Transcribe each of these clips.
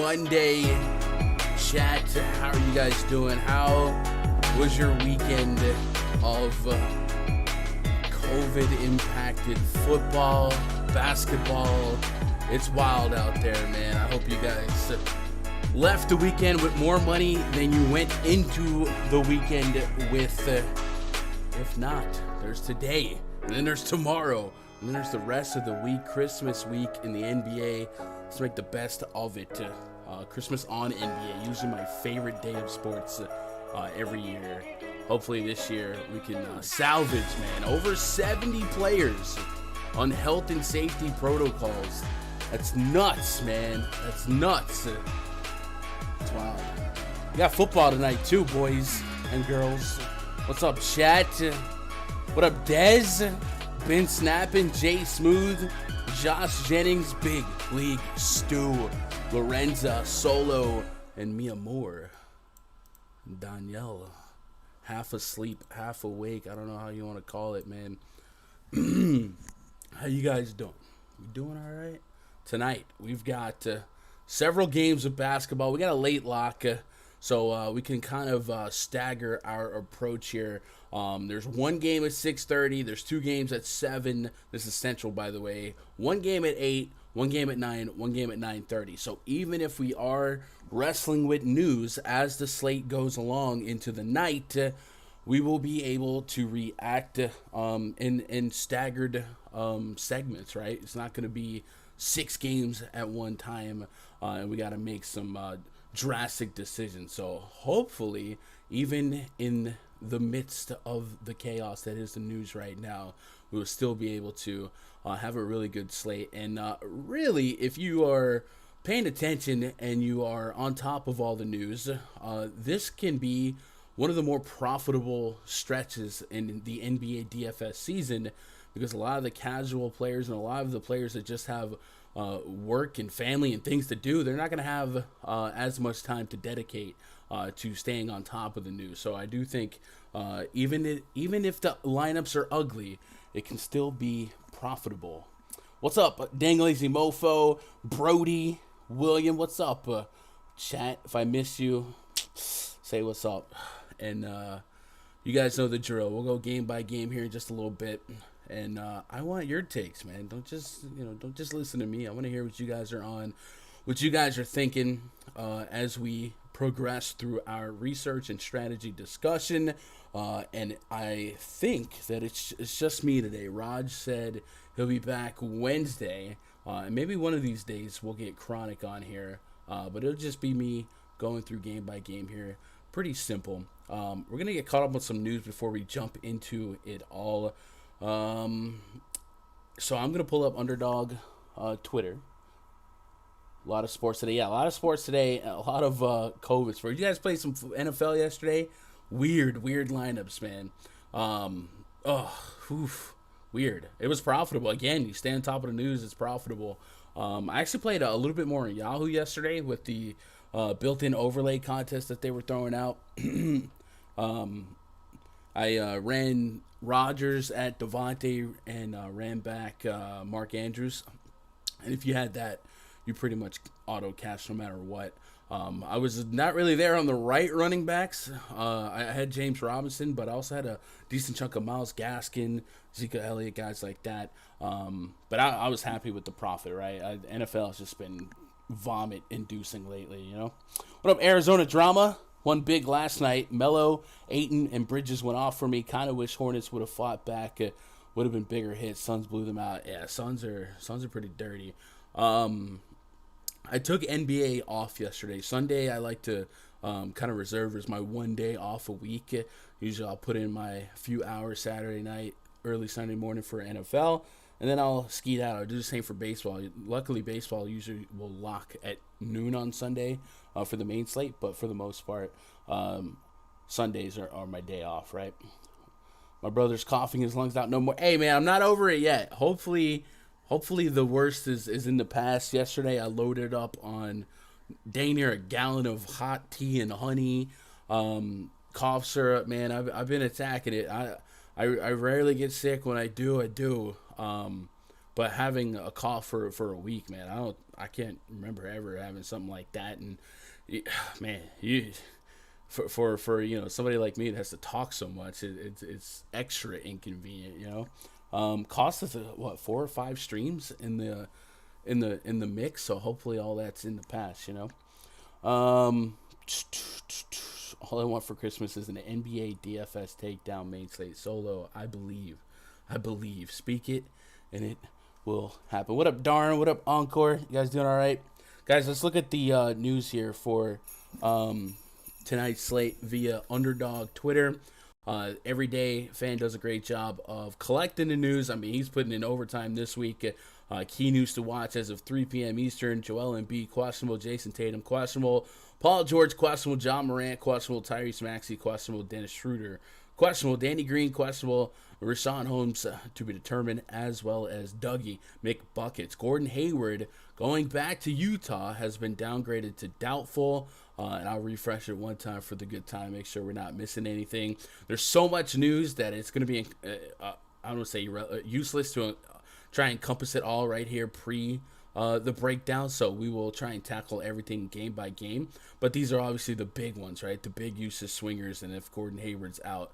Monday, chat. How are you guys doing? How was your weekend of COVID-impacted football, basketball? It's wild out there, man. I hope you guys left the weekend with more money than you went into the weekend with. If not, there's today, and then there's tomorrow, and then there's the rest of the week, Christmas week in the NBA. Let's make the best of it. Christmas on NBA, usually my favorite day of sports every year. Hopefully this year we can salvage, man. Over 70 players on health and safety protocols. That's nuts, man. That's nuts. It's wild. We got football tonight too, boys and girls. What's up, chat? What up, Dez? Ben Snappin', Jay Smooth, Josh Jennings, Big League Stu, Lorenza, Solo, and Mia Moore. Danielle, half asleep, half awake. I don't know how you want to call it, man. How you guys doing? You doing all right? Tonight, we've got several games of basketball. We got a late lock, so we can kind of stagger our approach here. There's one game at 6:30. There's two games at 7. This is Central, by the way. One game at 8, one game at 9, one game at 9:30. So even if we are wrestling with news as the slate goes along into the night, we will be able to react in staggered segments, right? It's not going to be 6 games at one time, and we got to make some drastic decisions. So hopefully, even in the midst of the chaos that is the news right now, we will still be able to have a really good slate. And really, if you are paying attention and you are on top of all the news, this can be one of the more profitable stretches in the NBA DFS season, because a lot of the casual players and a lot of the players that just have work and family and things to do, they're not going to have as much time to dedicate to staying on top of the news. So I do think even if the lineups are ugly, it can still be profitable. What's up, Dang Lazy Mofo, Brody, William? What's up, chat? If I miss you, say what's up. And you guys know the drill. We'll go game by game here in just a little bit. And I want your takes, man. Don't just listen to me. I want to hear what you guys are on, what you guys are thinking as we progress through our research and strategy discussion. And I think that it's just me today. Raj said he'll be back Wednesday. And maybe one of these days we'll get Chronic on here. But it'll just be me going through game by game here. Pretty simple. We're going to get caught up on some news before we jump into it all. So I'm going to pull up Underdog Twitter. A lot of sports today. Yeah, a lot of sports today. A lot of COVID sports. You guys played some NFL yesterday? Weird lineups, man. Weird. It was profitable. Again, you stay on top of the news, it's profitable. I actually played a little bit more in Yahoo yesterday with the built-in overlay contest that they were throwing out. I ran Rodgers at Devontae and ran back Mark Andrews. And if you had that, you pretty much auto cash no matter what. I was not really there on the right running backs. I had James Robinson, but I also had a decent chunk of Myles Gaskin, Zeke Elliott, guys like that. But I was happy with the profit, right? NFL has just been vomit-inducing lately, you know? What up, Arizona Drama? Won big last night. Melo, Ayton, and Bridges went off for me. Kind of wish Hornets would have fought back. Would have been bigger hits. Suns blew them out. Yeah, Suns are pretty dirty. I took NBA off yesterday. Sunday, I like to kind of reserve as my one day off a week. Usually I'll put in my few hours Saturday night, early Sunday morning for NFL, and then I'll skeet out. I'll do the same for baseball. Luckily, baseball usually will lock at noon on Sunday for the main slate, but for the most part, Sundays are my day off, right? My brother's coughing his lungs out no more. Hey, man, I'm not over it yet. Hopefully the worst is in the past. Yesterday, I loaded up on dang near a gallon of hot tea and honey, cough syrup. Man, I've been attacking it. I rarely get sick. When I do. but having a cough for a week, man, I can't remember ever having something like that. And man, for somebody like me that has to talk so much, it's extra inconvenient. Cost us what 4 or 5 streams in the mix, so hopefully all that's in the past. Um, all I want for Christmas is an NBA DFS takedown main slate solo. I believe. Speak it, and it will happen. What up, Darn? What up, Encore? You guys doing all right? Guys, let's look at the news here for tonight's slate via Underdog Twitter. Every day, Fan does a great job of collecting the news. I mean, he's putting in overtime this week. Key news to watch as of 3 p.m. Eastern: Joel Embiid, questionable; Jason Tatum, questionable; Paul George, questionable; John Morant, questionable; Tyrese Maxey, questionable; Dennis Schroeder, questionable; Danny Green, questionable; Rashawn Holmes to be determined, as well as Dougie McBuckets. Gordon Hayward, going back to Utah, has been downgraded to doubtful. And I'll refresh it one time for the good time, make sure we're not missing anything. There's so much news that it's going to be, I don't want to say useless to try and encompass it all right here pre the breakdown. So we will try and tackle everything game by game. But these are obviously the big ones, right? The big usage swingers. And if Gordon Hayward's out,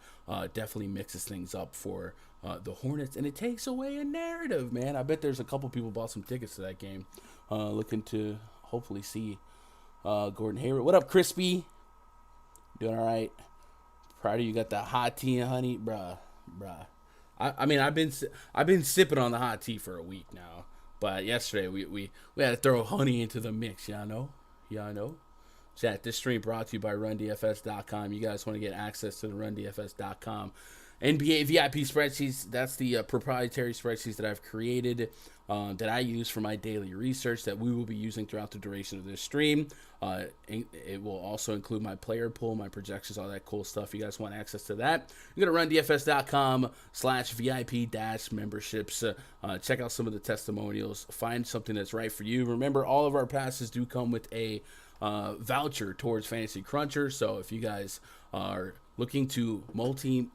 definitely mixes things up for the Hornets. And it takes away a narrative, man. I bet there's a couple people bought some tickets to that game, looking to hopefully see Gordon Hayward. What up, Crispy? Doing all right? Proud of you. Got the hot tea and honey, bruh. I mean, I've been sipping on the hot tea for a week now, but yesterday we had to throw honey into the mix. Y'all know. Chat. This stream brought to you by RunDFS.com. You guys want to get access to the RunDFS.com NBA VIP spreadsheets? That's the proprietary spreadsheets that I've created, that I use for my daily research, that we will be using throughout the duration of this stream. It will also include my player pool, my projections, all that cool stuff. You guys want access to that, you go to RunDFS.com/VIP-memberships. Check out some of the testimonials. Find something that's right for you. Remember, all of our passes do come with a voucher towards Fantasy Cruncher. So if you guys are looking to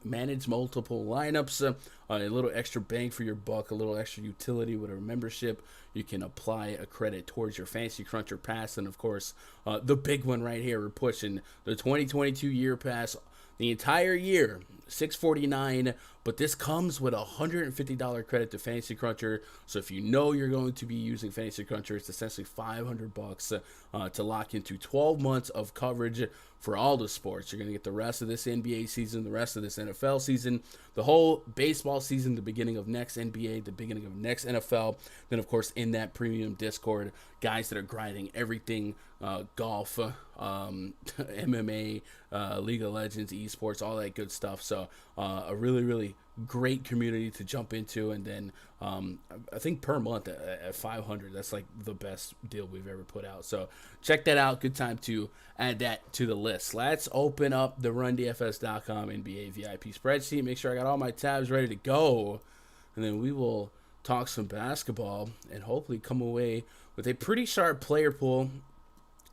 manage multiple lineups, a little extra bang for your buck, a little extra utility with a membership, you can apply a credit towards your Fantasy Cruncher pass. And of course, the big one right here, we're pushing the 2022 year pass the entire year, $649, but this comes with a $150 credit to Fantasy Cruncher. So if you know you're going to be using Fantasy Cruncher, it's essentially $500 to lock into 12 months of coverage for all the sports. You're going to get the rest of this NBA season, the rest of this NFL season, the whole baseball season, the beginning of next NBA, the beginning of next NFL. Then, of course, in that premium Discord, guys that are grinding everything, golf, MMA, League of Legends, esports, all that good stuff. So a really, really great community to jump into. And then I think per month at $500, that's like the best deal we've ever put out. So check that out. Good time to add that to the list. Let's open up the RunDFS.com NBA VIP spreadsheet. Make sure I got all my tabs ready to go, and then we will talk some basketball and hopefully come away with a pretty sharp player pool.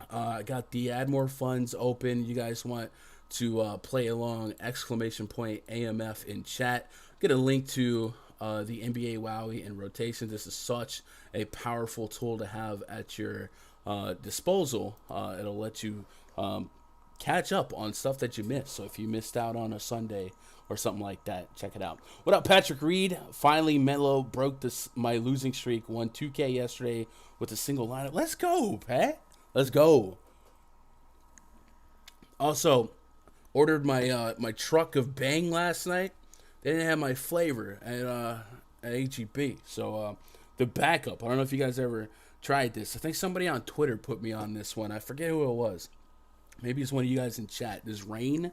I got the Add More Funds open. You guys want to play along, !AMF in chat. Get a link to the NBA Wowie and rotation. This is such a powerful tool to have at your disposal. It'll let you catch up on stuff that you missed. So if you missed out on a Sunday or something like that, check it out. What up, Patrick Reed? Finally, Melo broke my losing streak. Won 2K yesterday with a single lineup. Let's go, Pat. Let's go. Also, ordered my truck of Bang last night. They didn't have my flavor at HEB. So the backup. I don't know if you guys ever tried this. I think somebody on Twitter put me on this one. I forget who it was. Maybe it's one of you guys in chat. This Rain,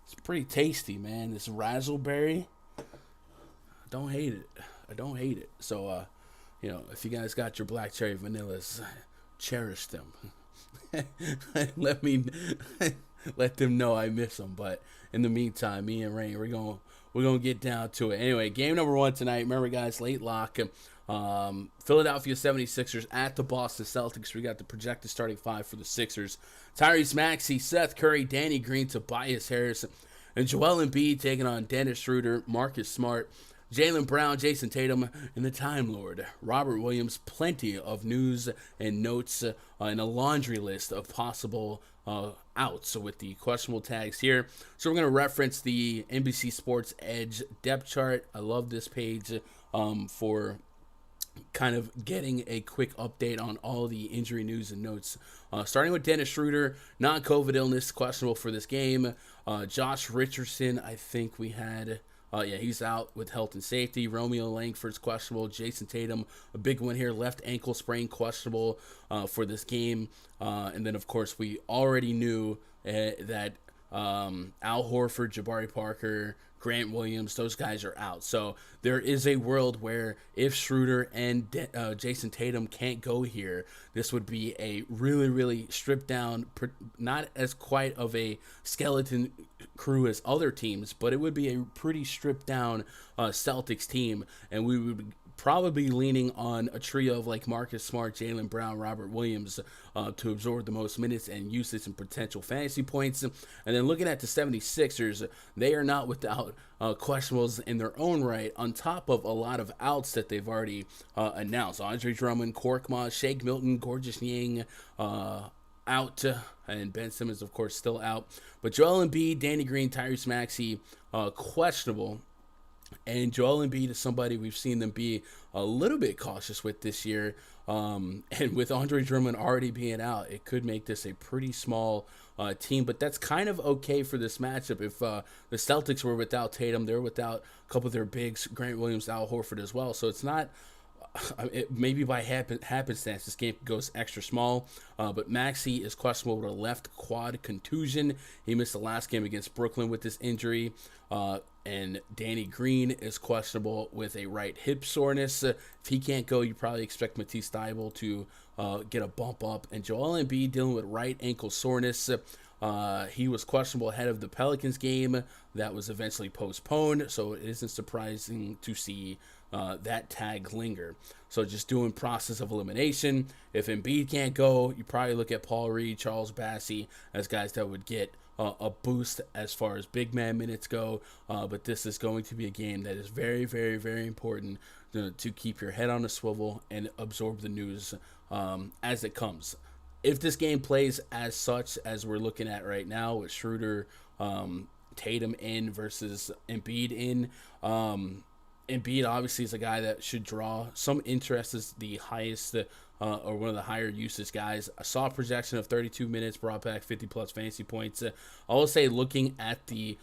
it's pretty tasty, man. This Razzleberry, I don't hate it. So, if you guys got your black cherry vanillas, cherish them. Let them know I miss them. But in the meantime, me and Rain, we're gonna get down to it. Anyway, game number 1 tonight. Remember, guys, late lock. Philadelphia 76ers at the Boston Celtics. We got the projected starting 5 for the Sixers: Tyrese Maxey, Seth Curry, Danny Green, Tobias Harris, and Joel Embiid taking on Dennis Schroeder, Marcus Smart, Jaylen Brown, Jason Tatum, and the Time Lord, Robert Williams. Plenty of news and notes and a laundry list of possible outs with the questionable tags here. So we're going to reference the NBC Sports Edge depth chart. I love this page for kind of getting a quick update on all the injury news and notes. Starting with Dennis Schroeder, non-COVID illness, questionable for this game. Josh Richardson, I think we had... he's out with health and safety. Romeo Langford's questionable. Jason Tatum, a big one here. Left ankle sprain, questionable for this game. And then, of course, we already knew that Al Horford, Jabari Parker, Grant Williams, those guys are out. So there is a world where if Schroeder and Jason Tatum can't go here, this would be a really, really stripped down, not as quite of a skeleton crew as other teams, but it would be a pretty stripped down Celtics team, and we would probably leaning on a trio of like Marcus Smart, Jaylen Brown, Robert Williams to absorb the most minutes and usage and potential fantasy points. And then looking at the 76ers, they are not without questionables in their own right, on top of a lot of outs that they've already announced. Andre Drummond, Korkmaz, Shake Milton, Gorgeous Nyang, out, and Ben Simmons, of course, still out. But Joel Embiid, Danny Green, Tyrese Maxey, questionable. And Joel Embiid is somebody we've seen them be a little bit cautious with this year. And with Andre Drummond already being out, it could make this a pretty small team. But that's kind of okay for this matchup. If the Celtics were without Tatum, they're without a couple of their bigs, Grant Williams, Al Horford as well. So it's not... maybe by happenstance, this game goes extra small. But Maxey is questionable with a left quad contusion. He missed the last game against Brooklyn with this injury. And Danny Green is questionable with a right hip soreness. If he can't go, you probably expect Matisse Thybulle to get a bump up. And Joel Embiid dealing with right ankle soreness. He was questionable ahead of the Pelicans game that was eventually postponed, so it isn't surprising to see that tag linger. So just doing process of elimination. If Embiid can't go, you probably look at Paul Reed, Charles Bassey as guys that would get a boost as far as big man minutes go. But this is going to be a game that is very, very, very important to keep your head on a swivel and absorb the news as it comes. If this game plays as such as we're looking at right now with Schroeder, Tatum in versus Embiid in, Embiid obviously is a guy that should draw some interest as the highest or one of the higher usage guys. I saw a projection of 32 minutes, brought back 50-plus fantasy points. I will say looking at the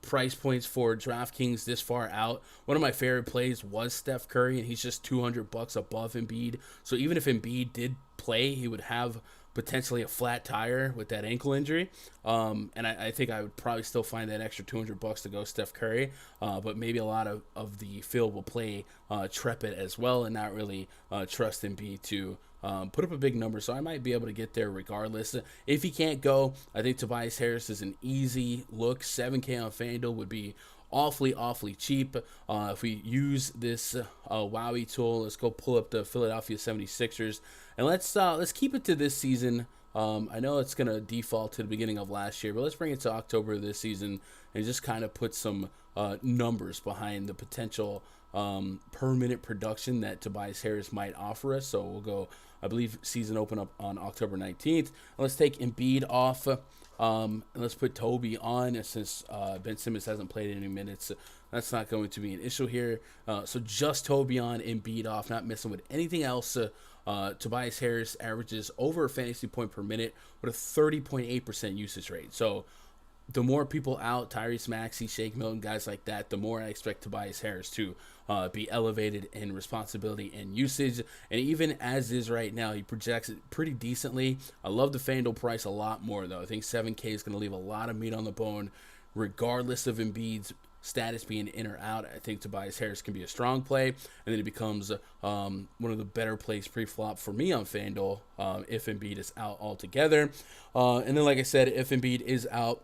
price points for DraftKings this far out, one of my favorite plays was Steph Curry, and he's just $200 above Embiid. So even if Embiid did play, he would have potentially a flat tire with that ankle injury. And I think I would probably still find that extra $200 to go Steph Curry. But maybe a lot of the field will play trepid as well and not really trust Embiid to put up a big number. So I might be able to get there regardless. If he can't go, I think Tobias Harris is an easy look. $7K on Fanduel would be awfully cheap. If we use this Wowie tool, let's go pull up the Philadelphia 76ers, and let's keep it to this season. I know it's gonna default to the beginning of last year, but let's bring it to October of this season and just kind of put some numbers behind the potential per minute production that Tobias Harris might offer us. So we'll go, I believe season open up on October 19th. And let's take Embiid off. And let's put Toby on, since Ben Simmons hasn't played any minutes. That's not going to be an issue here. So just Toby on, Embiid off, not messing with anything else. Tobias Harris averages over a fantasy point per minute with a 30.8% usage rate. So the more people out, Tyrese Maxey, Shake Milton, guys like that, the more I expect Tobias Harris to be elevated in responsibility and usage. And even as is right now, he projects it pretty decently. I love the Fanduel price a lot more, though. I think 7K is going to leave a lot of meat on the bone, regardless of Embiid's status being in or out. I think Tobias Harris can be a strong play, and then it becomes one of the better plays pre-flop for me on Fanduel if Embiid is out altogether. And then, like I said, if Embiid is out,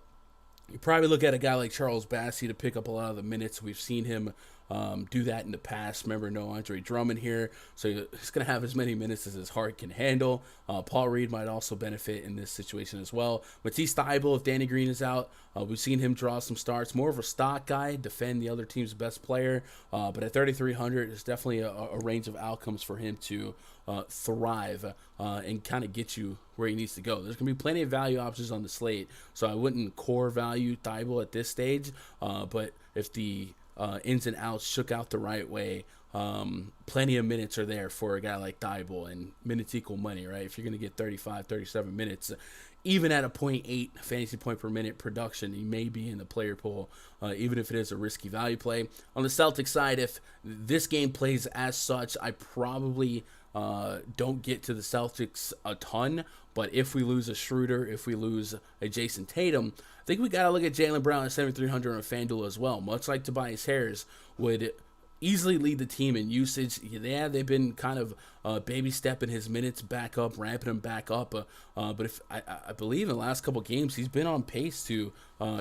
you probably look at a guy like Charles Bassey to pick up a lot of the minutes. We've seen him do that in the past. Remember, no Andre Drummond here, so he's going to have as many minutes as his heart can handle. Paul Reed might also benefit in this situation as well. Matisse Thybulle, if Danny Green is out, we've seen him draw some starts. More of a stock guy, defend the other team's best player, but at 3,300, it's definitely a range of outcomes for him to thrive and kind of get you where he needs to go. There's going to be plenty of value options on the slate, so I wouldn't core value Thybulle at this stage, but if the ins and outs shook out the right way, plenty of minutes are there for a guy like Thybulle, and minutes equal money, right? If you're going to get 35, 37 minutes, even at a 0.8 fantasy point per minute production, he may be in the player pool, even if it is a risky value play. On the Celtics side, if this game plays as such, I probably don't get to the Celtics a ton, but if we lose a Schroeder, if we lose a Jason Tatum, I think we got to look at Jaylen Brown at 7,300 on FanDuel as well. Much like Tobias Harris would easily lead the team in usage. Yeah, they've been kind of baby stepping his minutes back up, ramping him back up. But if I believe in the last couple games, he's been on pace to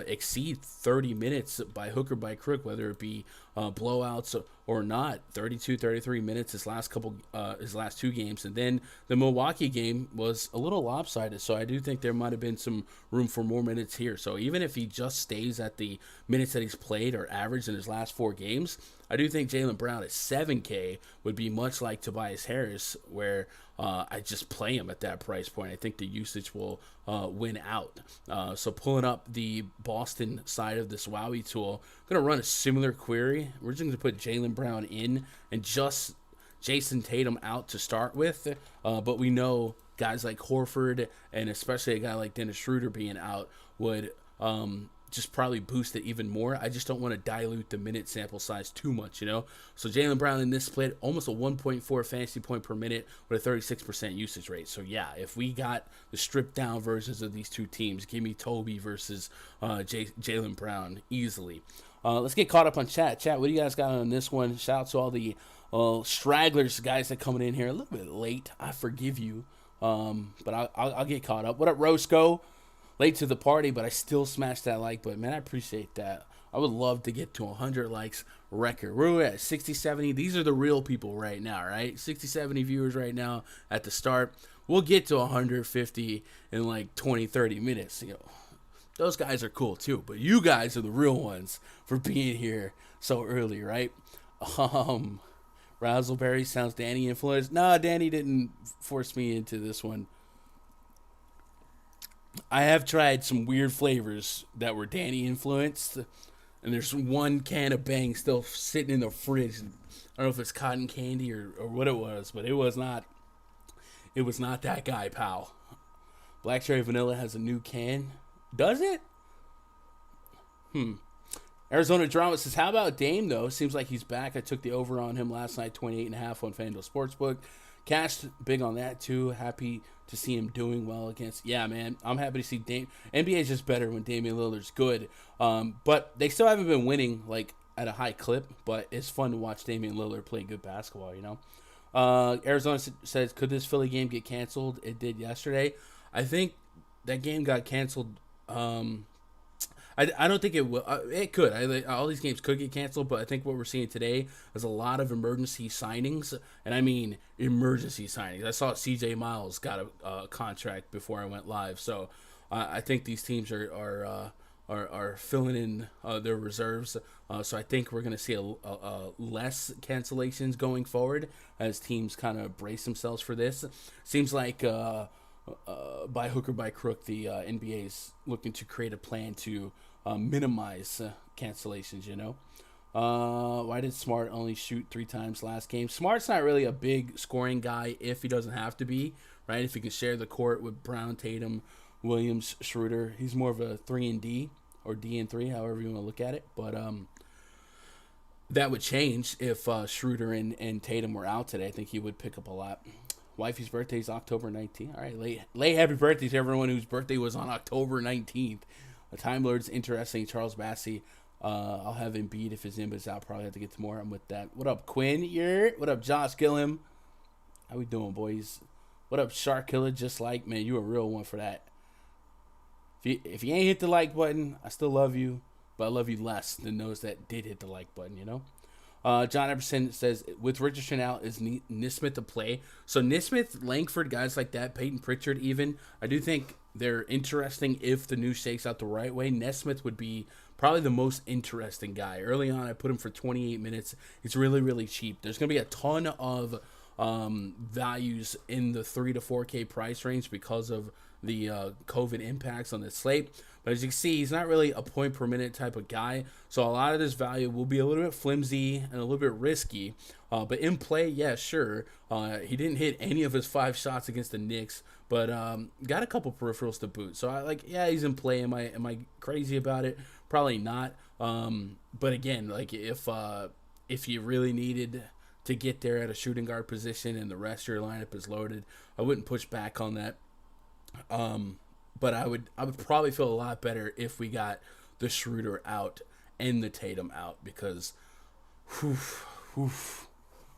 exceed 30 minutes by hook or by crook, whether it be blowouts or not. 32, 33 minutes his last two games, and then the Milwaukee game was a little lopsided. So I do think there might have been some room for more minutes here. So even if he just stays at the minutes that he's played or averaged in his last 4 games, I do think Jaylen Brown at 7K would be much like Tobias Harris, where I just play him at that price point. I think the usage will win out. So pulling up the Boston side of this Wowie tool, I'm going to run a similar query. We're just going to put Jaylen Brown in and just Jason Tatum out to start with. But we know guys like Horford and especially a guy like Dennis Schroeder being out would just probably boost it even more. I just don't want to dilute the minute sample size too much, you know? So Jaylen Brown in this split, almost a 1.4 fantasy point per minute with a 36% usage rate. So yeah, if we got the stripped down versions of these two teams, give me Toby versus Jaylen Brown easily. Let's get caught up on chat. Chat, what do you guys got on this one? Shout out to all the stragglers, guys that coming in here a little bit late. I forgive you, but I'll get caught up. What up, Roscoe? Late to the party, but I still smashed that like button. Man, I appreciate that. I would love to get to 100 likes record. We're at 60, 70. These are the real people right now, right? 60, 70 viewers right now at the start. We'll get to 150 in like 20, 30 minutes. You know, those guys are cool too, but you guys are the real ones for being here so early, right? Razzleberry sounds Danny influenced. Nah, Danny didn't force me into this one. I have tried some weird flavors that were Danny influenced, and there's one can of Bang still sitting in the fridge. I don't know if it's cotton candy or what it was, but it was not that guy, pal. Black Cherry Vanilla has a new can. Does it? Arizona Drama says, how about Dame, though? Seems like he's back. I took the over on him last night, 28.5 on FanDuel Sportsbook. Cashed big on that, too. Happy to see him doing well against. Yeah, man, I'm happy to see Dame. NBA is just better when Damian Lillard's good. But they still haven't been winning, like, at a high clip. But it's fun to watch Damian Lillard play good basketball, you know? Arizona says, could this Philly game get canceled? It did yesterday. I think that game got canceled. I don't think it will. It could. All these games could get canceled, but I think what we're seeing today is a lot of emergency signings, and I mean emergency signings. I saw C.J. Miles got a contract before I went live, so I think these teams are filling in their reserves. So I think we're going to see a less cancellations going forward as teams kind of brace themselves for this. Seems like by hook or by crook, the NBA is looking to create a plan to minimize cancellations, you know. Why did Smart only shoot 3 times last game? Smart's not really a big scoring guy if he doesn't have to be, right? If he can share the court with Brown, Tatum, Williams, Schroeder, he's more of a 3-and-D or D-and-3, however you want to look at it. But that would change if Schroeder and Tatum were out today. I think he would pick up a lot. Wifey's birthday is October 19th. All right, late happy birthday to everyone whose birthday was on October 19th. The Time Lord's interesting. Charles Bassey. I'll have him beat if his input's out. Probably have to get to more. I'm with that. What up, Quinn? What up, Josh Gillum? How we doing, boys? What up, Shark Killer? Just like, man, you a real one for that. If you ain't hit the like button, I still love you, but I love you less than those that did hit the like button, you know? John Everson says, with Richardson out, is Nismith to play? So Nismith, Langford, guys like that, Peyton Pritchard even, I do think they're interesting if the news shakes out the right way. Nesmith would be probably the most interesting guy. Early on, I put him for 28 minutes. It's really, really cheap. There's going to be a ton of values in the 3 to 4K price range because of the COVID impacts on the slate. But as you can see, he's not really a point per minute type of guy. So a lot of this value will be a little bit flimsy and a little bit risky. But in play, yeah, sure. He didn't hit any of his 5 shots against the Knicks, but got a couple peripherals to boot. So yeah, he's in play. Am I crazy about it? Probably not. But again, like if you really needed to get there at a shooting guard position and the rest of your lineup is loaded, I wouldn't push back on that. But I would probably feel a lot better if we got the Schroeder out and the Tatum out, because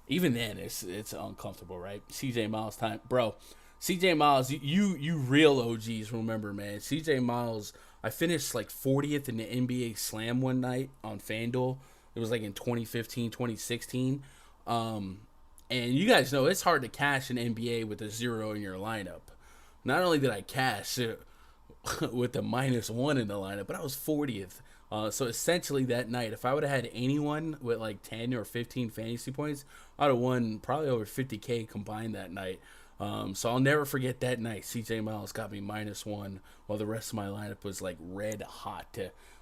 even then it's uncomfortable, right? CJ Miles time, bro. CJ Miles, you real OGs remember, man. CJ Miles, I finished like 40th in the NBA Slam one night on Fanduel. It was like in 2015, 2016. And you guys know it's hard to cash an NBA with a 0 in your lineup. Not only did I cash with the -1 in the lineup, but I was 40th. So essentially that night, if I would have had anyone with like 10 or 15 fantasy points, I would have won probably over 50K combined that night. So I'll never forget that night. CJ Miles got me -1 while the rest of my lineup was like red hot.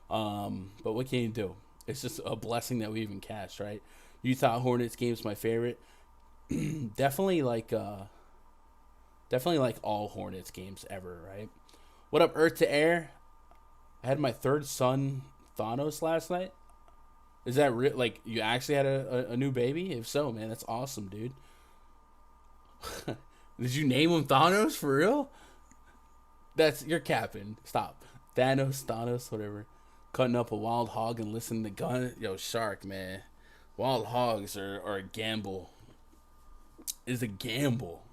But what can you do? It's just a blessing that we even cashed, right? Utah Hornets game's my favorite. Definitely like all Hornets games ever, right? What up, Earth to Air? I had my third son, Thanos, last night. Is that real? Like, you actually had a new baby? If so, man, that's awesome, dude. Did you name him Thanos for real? You're capping. Stop. Thanos, whatever. Cutting up a wild hog and listening to gun. Yo, Shark, man. Wild hogs are a gamble. Is a gamble.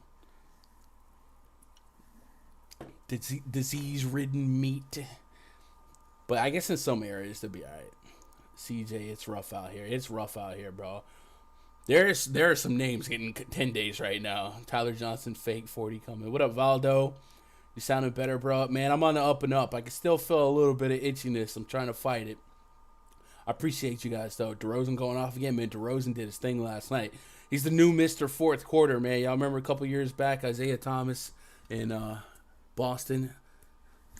Disease-ridden meat. But I guess in some areas they'll be alright. CJ, it's rough out here. It's rough out here, bro. There are some names getting 10 days right now. Tyler Johnson, fake 40 coming. What up, Valdo? You sounding better, bro. Man, I'm on the up and up. I can still feel a little bit of itchiness. I'm trying to fight it. I appreciate you guys, though. DeRozan going off again, man. DeRozan did his thing last night. He's the new Mr. Fourth Quarter, man. Y'all remember a couple years back, Isaiah Thomas in Boston.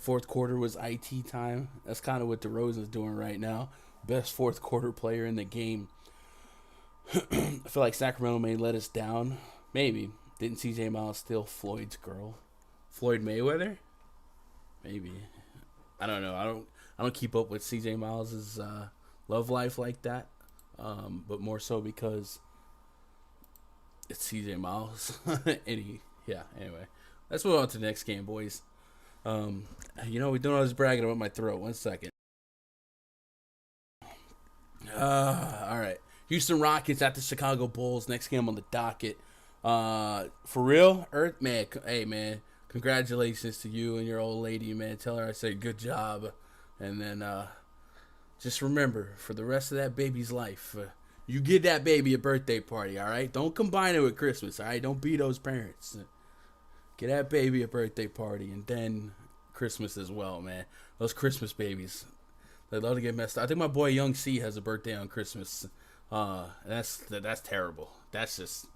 Fourth quarter was IT time. That's kind of what DeRozan's doing right now. Best fourth quarter player in the game. I feel like Sacramento may let us down. Maybe. Didn't CJ Miles steal Floyd's girl? Floyd Mayweather? Maybe. I don't know. I don't keep up with CJ Miles' love life like that. But more so because it's CJ Miles. Anyway. Let's move on to the next game, boys. We don't always bragging about my throat. 1 second. All right. Houston Rockets at the Chicago Bulls. Next game on the docket. For real, Earth, man. Hey, man. Congratulations to you and your old lady, man. Tell her I said good job. And then just remember, for the rest of that baby's life, you give that baby a birthday party, all right? Don't combine it with Christmas, all right? Don't be those parents. Get that baby a birthday party and then Christmas as well, man. Those Christmas babies, they love to get messed up. I think my boy Young C has a birthday on Christmas. That's terrible. That's just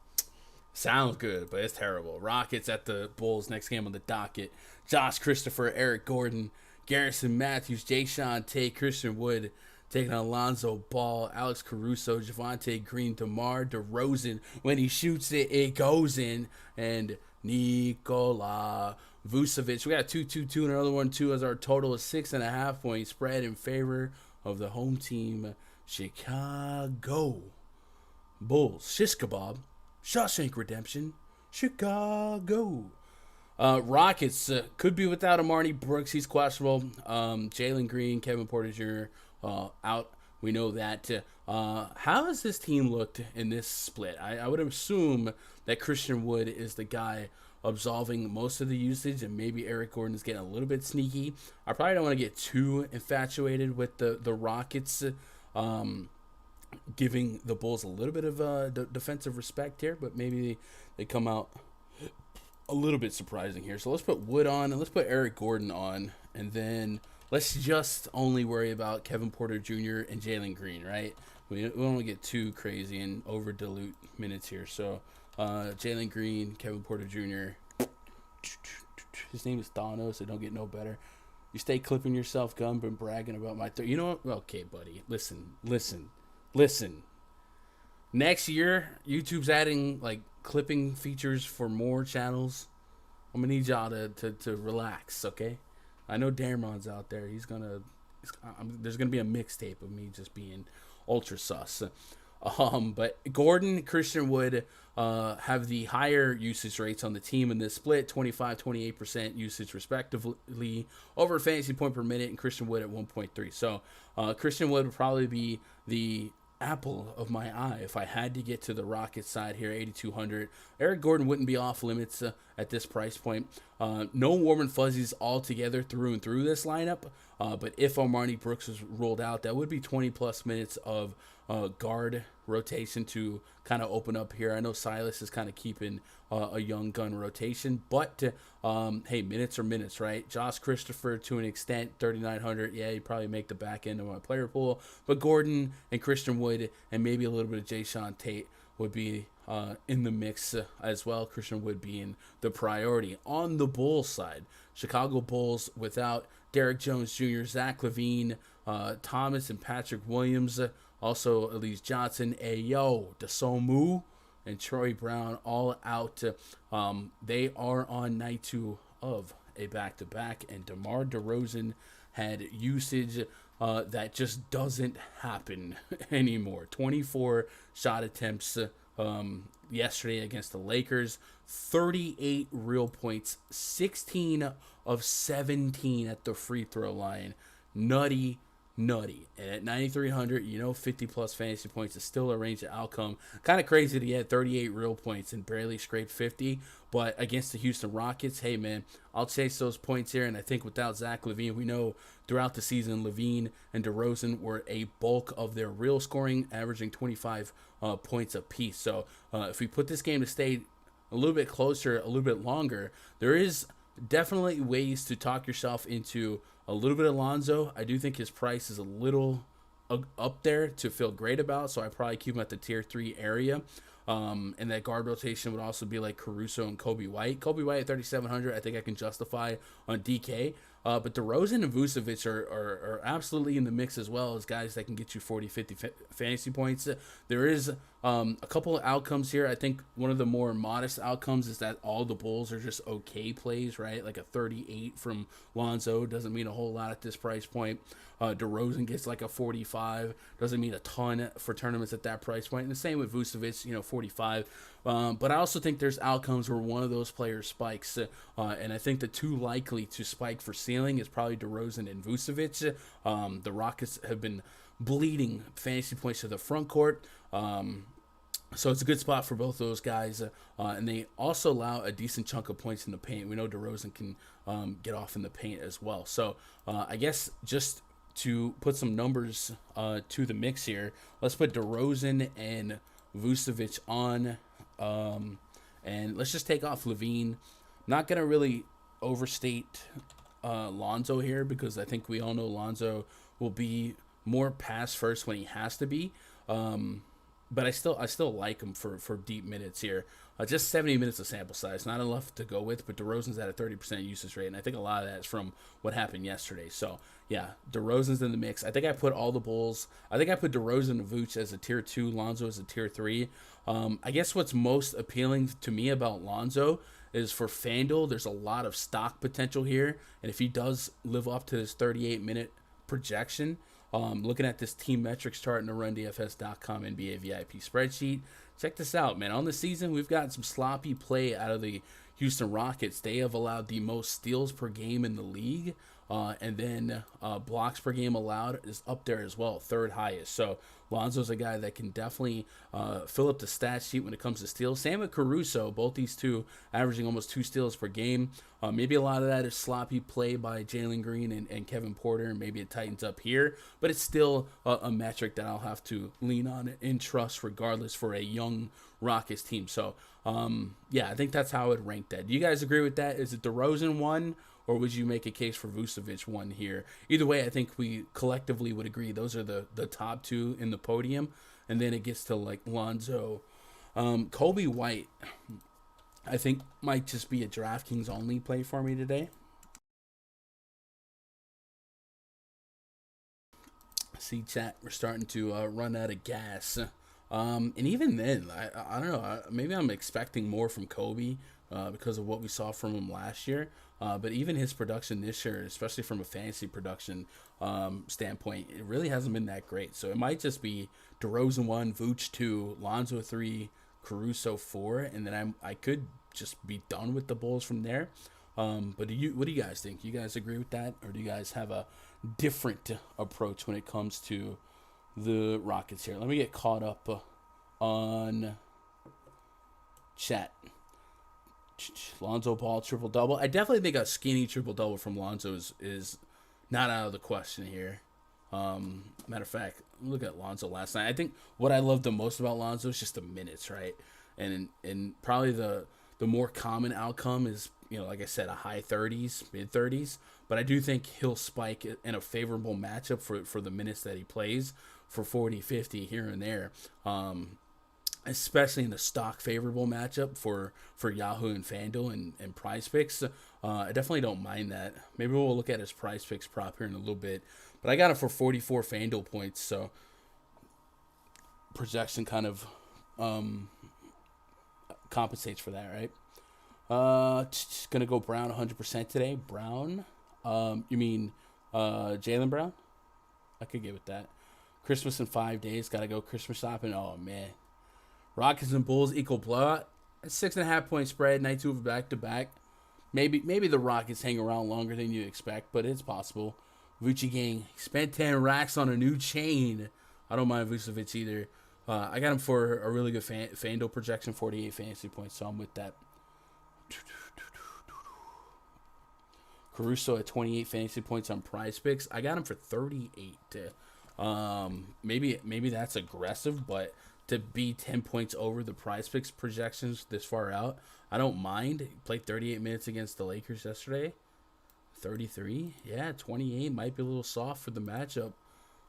sounds good, but it's terrible. Rockets at the Bulls. Next game on the docket. Josh Christopher, Eric Gordon, Garrison Matthews, Jayshawn Tate, Christian Wood taking on Alonzo Ball, Alex Caruso, Javonte Green, DeMar DeRozan. When he shoots it, it goes in. And Nikola Vucevic. We got 2-2-2 and another 1-2 as our total is 6.5 point spread in favor of the home team, Chicago Bulls. Shish kebab. Shawshank Redemption. Chicago. Rockets could be without Amar'e Brooks. He's questionable. Jalen Green, Kevin Porter Jr. Out. We know that. How has this team looked in this split? I would assume that Christian Wood is the guy absolving most of the usage, and maybe Eric Gordon is getting a little bit sneaky. I probably don't want to get too infatuated with the Rockets. giving the Bulls a little bit of defensive respect here, but maybe they come out a little bit surprising here. So let's put Wood on, and let's put Eric Gordon on, and then let's just only worry about Kevin Porter Jr. and Jalen Green, right? We don't want to get too crazy and over dilute minutes here. So Jalen Green, Kevin Porter Jr. His name is Thanos, so don't get no better. You stay clipping yourself, gun, but bragging about my you know what? Okay, buddy. Listen. Next year, YouTube's adding like clipping features for more channels. I'm gonna need y'all to relax, okay? I know Damon's out there. There's gonna be a mixtape of me just being ultra sus. But Gordon, Christian Wood have the higher usage rates on the team in this split, 25-28% usage respectively over fantasy point per minute, and Christian Wood at 1.3. So Christian Wood would probably be the apple of my eye if I had to get to the Rockets side here, 8,200. Eric Gordon wouldn't be off limits at this price point. No warm and fuzzies altogether through and through this lineup, but if Armani Brooks was rolled out, that would be 20-plus minutes of guard rotation to kind of open up here. I know Silas is kind of keeping a young gun rotation, but hey, minutes are minutes, right? Josh Christopher to an extent, 3,900. Yeah, you probably make the back end of my player pool, but Gordon and Christian Wood and maybe a little bit of Jayshawn Tate would be in the mix as well. Christian Wood being the priority. On the Bulls side, Chicago Bulls without Derrick Jones Jr., Zach LaVine, Thomas and Patrick Williams, also Elise Johnson, Ayo, Desomu, and Troy Brown all out. They are on night 2 of a back-to-back, and DeMar DeRozan had usage that just doesn't happen anymore. 24 shot attempts yesterday against the Lakers, 38 real points, 16 of 17 at the free throw line. Nutty. And at 9,300, 50-plus fantasy points is still a range of outcome. Kind of crazy that he had 38 real points and barely scraped 50. But against the Houston Rockets, hey, man, I'll chase those points here. And I think without Zach LaVine, we know throughout the season, LaVine and DeRozan were a bulk of their real scoring, averaging 25 points apiece. So if we put this game to stay a little bit closer, a little bit longer, there is definitely ways to talk yourself into a little bit of Lonzo. I do think his price is a little up there to feel great about, so I probably keep him at the tier 3 area. And that guard rotation would also be like Caruso and Kobe White. Kobe White at 3,700, I think I can justify on DK. But DeRozan and Vucevic are absolutely in the mix as well as guys that can get you 40, 50 fantasy points. There is a couple of outcomes here. I think one of the more modest outcomes is that all the Bulls are just okay plays, right? Like a 38 from Lonzo doesn't mean a whole lot at this price point. DeRozan gets like a 45. Doesn't mean a ton for tournaments at that price point. And the same with Vucevic, 45. But I also think there's outcomes where one of those players spikes. And I think the two likely to spike for ceiling is probably DeRozan and Vucevic. The Rockets have been bleeding fantasy points to the front court. So it's a good spot for both those guys. And they also allow a decent chunk of points in the paint. We know DeRozan can get off in the paint as well. So I guess just to put some numbers to the mix here, let's put DeRozan and Vucevic on. And let's just take off LaVine. I'm not going to really overstate Lonzo here because I think we all know Lonzo will be more pass first when he has to be. But I still like him for deep minutes here. Just 70 minutes of sample size, not enough to go with, but DeRozan's at a 30% usage rate, and I think a lot of that is from what happened yesterday. So, yeah, DeRozan's in the mix. I think I put all the Bulls. I think I put DeRozan and Vooch as a tier 2, Lonzo as a tier 3. I guess what's most appealing to me about Lonzo is for Fanduel, there's a lot of stock potential here, and if he does live up to his 38-minute projection, looking at this team metrics chart in the RunDFS.com NBA VIP spreadsheet, check this out, man. On the season, we've got some sloppy play out of the Houston Rockets. They have allowed the most steals per game in the league. And then blocks per game allowed is up there as well, third highest. So Lonzo's a guy that can definitely fill up the stat sheet when it comes to steals. Same with Caruso. Both these two averaging almost 2 steals per game. Maybe a lot of that is sloppy play by Jalen Green and Kevin Porter, and maybe it tightens up here. But it's still a metric that I'll have to lean on and trust regardless for a young Rockets team. So, yeah, I think that's how I would rank that. Do you guys agree with that? Is it DeRozan 1? Or would you make a case for Vucevic 1 here? Either way, I think we collectively would agree those are the top 2 in the podium. And then it gets to like Lonzo. Kobe White, I think, might just be a DraftKings only play for me today. See, chat, we're starting to run out of gas. And even then, I don't know. Maybe I'm expecting more from Kobe because of what we saw from him last year. But even his production this year, especially from a fantasy production standpoint, it really hasn't been that great. So it might just be DeRozan 1, Vooch 2, Lonzo 3, Caruso 4, and then I could just be done with the Bulls from there. But what do you guys think? You guys agree with that, or do you guys have a different approach when it comes to the Rockets here? Let me get caught up on chat. Lonzo Ball triple-double. I definitely think a skinny triple-double from Lonzo is not out of the question here. Matter of fact, look at Lonzo last night. I think what I love the most about Lonzo is just the minutes, right? And probably the more common outcome is, like I said, a high 30s, mid 30s. But I do think he'll spike in a favorable matchup for the minutes that he plays for 40, 50 here and there. Especially in the stock favorable matchup for Yahoo and Fanduel and PrizePicks. I definitely don't mind that. Maybe we'll look at his PrizePicks prop here in a little bit. But I got it for 44 Fanduel points, so projection kind of compensates for that, right? Gonna go Brown 100% today. Brown? You mean Jaylen Brown? I could get with that. Christmas in 5 days. Gotta go Christmas shopping. Oh, man. Rockets and Bulls equal blowout. 6.5 point spread. Night 2 of back-to-back. Maybe the Rockets hang around longer than you expect, but it's possible. Vucci gang spent 10 racks on a new chain. I don't mind Vucevic either. I got him for a really good Fanduel projection, 48 fantasy points, so I'm with that. Caruso at 28 fantasy points on PrizePicks. I got him for 38. Maybe that's aggressive, but to be 10 points over the PrizePicks projections this far out, I don't mind. He played 38 minutes against the Lakers yesterday. 33? Yeah, 28 might be a little soft for the matchup.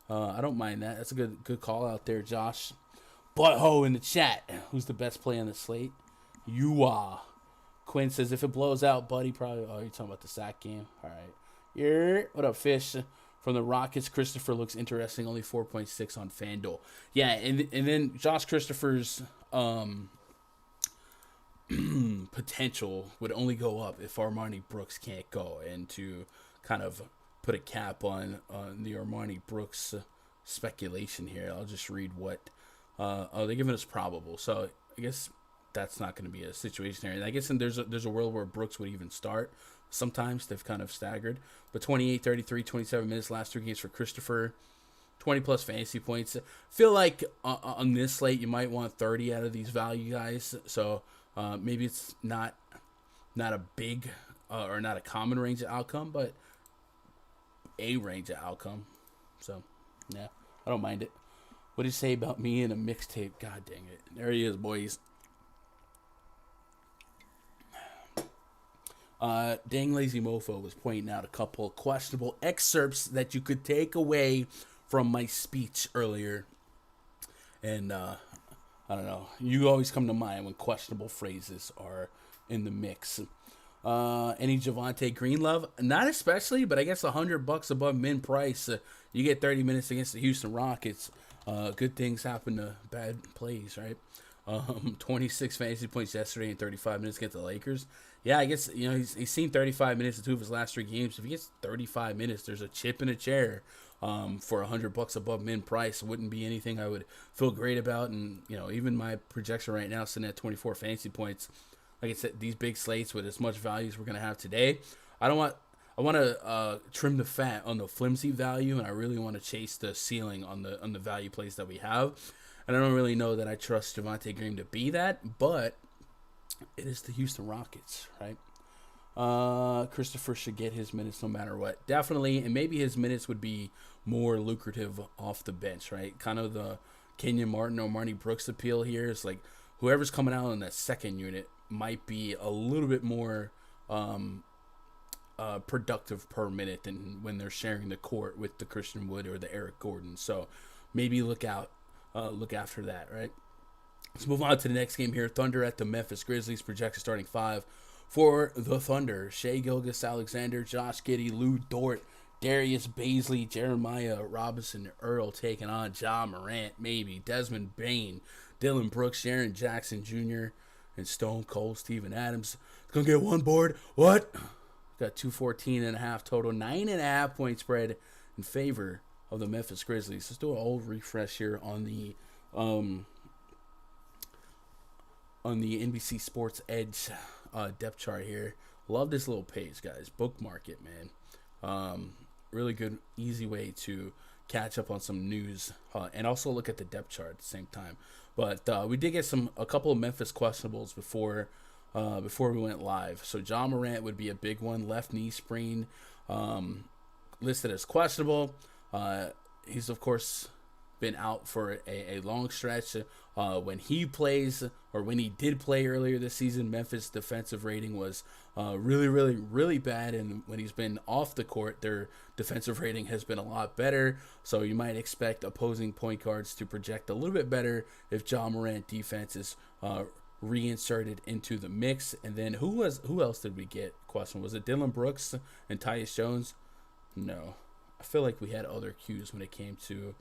I don't mind that. That's a good call out there, Josh. Butthole in the chat. Who's the best play on the slate? You are. Quinn says, if it blows out, buddy, probably... Oh, you're talking about the sack game? All right. Yeah. What up, Fish? From the Rockets, Christopher looks interesting. Only 4.6 on FanDuel. Yeah, and then Josh Christopher's potential would only go up if Armani Brooks can't go. And to kind of put a cap on the Armani Brooks speculation here, I'll just read what... they're giving us probable. So I guess that's not going to be a situation here. And I guess there's a world where Brooks would even start. Sometimes they've kind of staggered. But 28, 33, 27 minutes last 3 games for Christopher. 20-plus fantasy points. Feel like on this slate you might want 30 out of these value guys. So maybe it's not a big or not a common range of outcome, but a range of outcome. So, yeah, I don't mind it. What did you say about me in a mixtape? God dang it. There he is, boys. Dang Lazy Mofo was pointing out a couple of questionable excerpts that you could take away from my speech earlier. And, I don't know. You always come to mind when questionable phrases are in the mix. Any Javonte Green love? Not especially, but I guess $100 above min price. You get 30 minutes against the Houston Rockets. Good things happen to bad plays, right? 26 fantasy points yesterday and 35 minutes against the Lakers. Yeah, I guess, he's seen 35 minutes in 2 of his last 3 games. If he gets 35 minutes, there's a chip in a chair for $100 above min price. Wouldn't be anything I would feel great about. And, even my projection right now sitting at 24 fantasy points. Like I said, these big slates with as much value as we're going to have today, I don't want I want to trim the fat on the flimsy value, and I really want to chase the ceiling on the value plays that we have. And I don't really know that I trust Javonte Green to be that, but it is the Houston Rockets, right? Christopher should get his minutes no matter what. Definitely, and maybe his minutes would be more lucrative off the bench, right? Kind of the Kenyon Martin or Marnie Brooks appeal here is like whoever's coming out in that second unit might be a little bit more productive per minute than when they're sharing the court with the Christian Wood or the Eric Gordon. So maybe look after that, right? Let's move on to the next game here. Thunder at the Memphis Grizzlies. Projected starting five for the Thunder: Shai Gilgeous-Alexander, Josh Giddey, Lou Dort, Darius Bazley, Jeremiah Robinson Earl taking on Ja Morant, maybe Desmond Bane, Dylan Brooks, Jaren Jackson Jr., and Stone Cold Steven Adams. It's going to get one board. What? Got 214.5 total, 9.5 point spread in favor of the Memphis Grizzlies. Let's do an old refresh here on the NBC Sports Edge depth chart here. Love this little page, guys. Bookmark it, man. Really good, easy way to catch up on some news and also look at the depth chart at the same time. But we did get a couple of Memphis questionables before we went live. So Ja Morant would be a big one. Left knee sprain, listed as questionable. He's of course been out for a long stretch. When he plays, or when he did play earlier this season, Memphis' defensive rating was really, really, really bad. And when he's been off the court, their defensive rating has been a lot better. So you might expect opposing point guards to project a little bit better if Ja Morant defense is reinserted into the mix. And then who else did we get? Question: was it Dylan Brooks and Tyus Jones? No, I feel like we had other cues when it came to.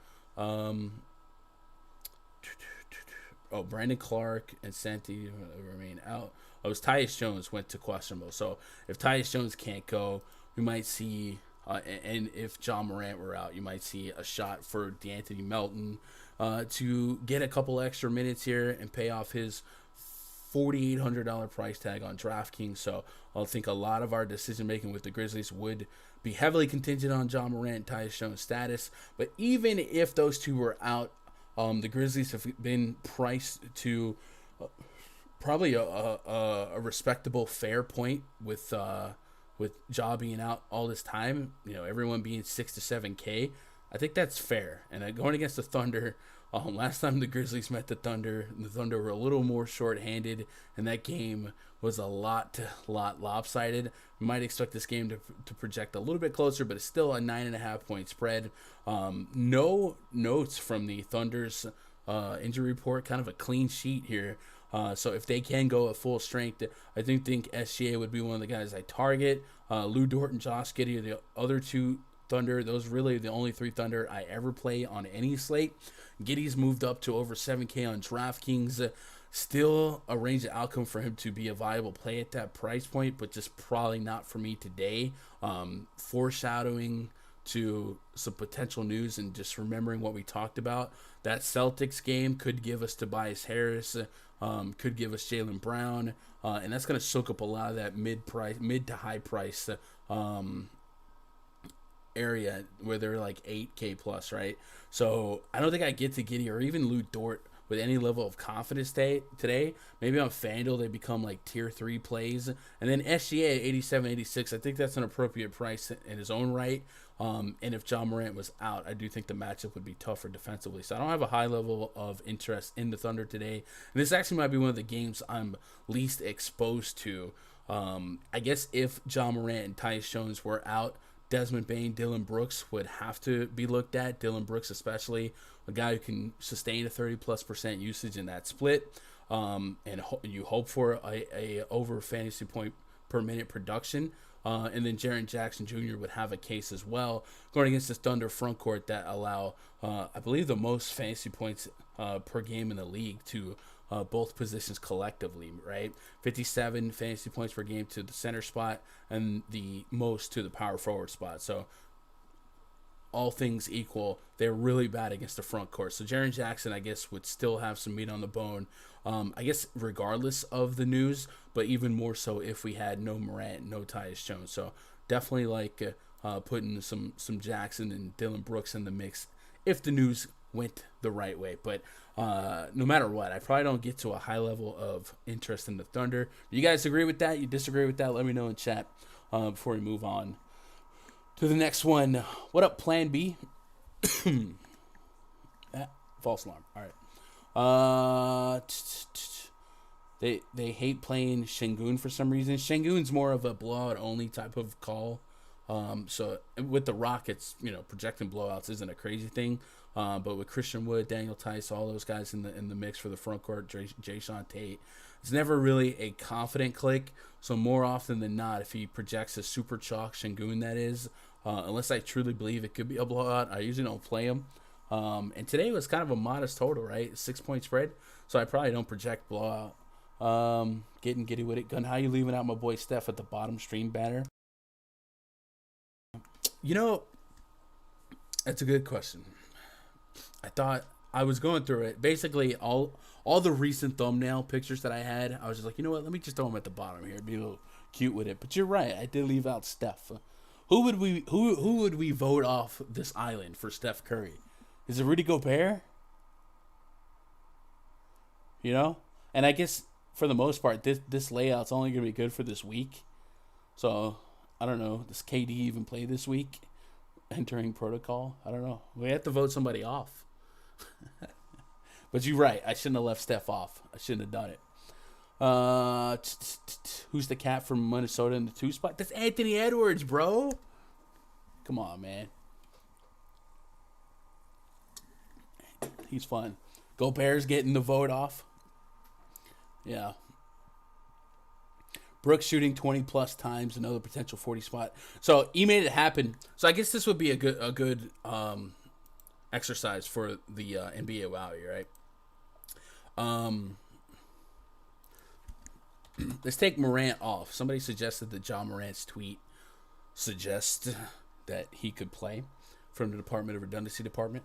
Brandon Clark and Santi remain out. It was Tyus Jones went to questionable. So if Tyus Jones can't go, we might see, and if Ja Morant were out, you might see a shot for D'Anthony Melton to get a couple extra minutes here and pay off his $4,800 price tag on DraftKings. So I think a lot of our decision making with the Grizzlies would be heavily contingent on Ja Morant and Tyus Jones' status. But even if those two were out, the Grizzlies have been priced to probably a respectable, fair point with Ja being out all this time. You know, everyone being 6 to 7K. I think that's fair. And going against the Thunder, last time the Grizzlies met the Thunder were a little more short-handed, and that game was a lot lopsided. We might expect this game to project a little bit closer, but it's still a 9.5 point spread. No notes from the Thunder's injury report, kind of a clean sheet here. So if they can go at full strength, I think SGA would be one of the guys I target. Lou Dort and Josh Giddey are the other two Thunder. Those really the only three Thunder I ever play on any slate. Giddey's moved up to over 7K on DraftKings. Still a range of outcome for him to be a viable play at that price point, but just probably not for me today. Foreshadowing to some potential news and just remembering what we talked about. That Celtics game could give us Tobias Harris, could give us Jaylen Brown, and that's going to soak up a lot of that mid to high price area where they're like 8K plus, right? So I don't think I get to Giddey or even Lou Dort with any level of confidence today. Maybe on Fanduel they become like tier 3 plays, and then SGA at 87, 86. I think that's an appropriate price in his own right. And if Ja Morant was out, I do think the matchup would be tougher defensively. So I don't have a high level of interest in the Thunder today. And this actually might be one of the games I'm least exposed to. I guess if Ja Morant and Tyus Jones were out, Desmond Bane, Dylan Brooks would have to be looked at. Dylan Brooks especially, a guy who can sustain a 30+% usage in that split. And you hope for a over fantasy point per minute production. And then Jaren Jackson Jr. would have a case as well, going against this Thunder front court that allow, I believe, the most fantasy points per game in the league to both positions collectively, right? 57 fantasy points per game to the center spot and the most to the power forward spot. So all things equal, they're really bad against the front court. So Jaren Jackson, I guess, would still have some meat on the bone, I guess, regardless of the news, but even more so if we had no Morant, no Tyus Jones. So definitely like putting some Jackson and Dylan Brooks in the mix if the news went the right way. But no matter what, I probably don't get to a high level of interest in the Thunder. You guys agree with that? You disagree with that? Let me know in chat before we move on to the next one. What up, Plan B? False alarm. All right. They hate playing Şengün for some reason. Şengün's more of a blowout only type of call. So with the Rockets, projecting blowouts isn't a crazy thing. But with Christian Wood, Daniel Tice, all those guys in the mix for the front court, Jason Tate, it's never really a confident click. So more often than not, if he projects a super chalk Şengün, that is, unless I truly believe it could be a blowout, I usually don't play him. And today was kind of a modest total, right? 6-point spread. So I probably don't project blowout. Getting giddy with it. Gun, how you leaving out my boy Steph at the bottom stream banner? That's a good question. I thought I was going through it. Basically, all the recent thumbnail pictures that I had, I was just like, you know what? Let me just throw them at the bottom here. Be a little cute with it. But you're right. I did leave out Steph. Who would we vote off this island for Steph Curry? Is it Rudy Gobert? And I guess for the most part, this layout's only gonna be good for this week. So I don't know. Does KD even play this week? Entering protocol? I don't know. We have to vote somebody off. But you're right. I shouldn't have left Steph off. I shouldn't have done it. Who's the cat from Minnesota in the 2 spot? That's Anthony Edwards, bro. Come on, man. He's fun. Gobert's getting the vote off. Yeah. Brooks shooting 20-plus times, another potential 40 spot. So he made it happen. So I guess this would be a good exercise for the NBA value, right? Let's take Morant off. Somebody suggested that John Morant's tweet suggests that he could play from the Department of Redundancy Department.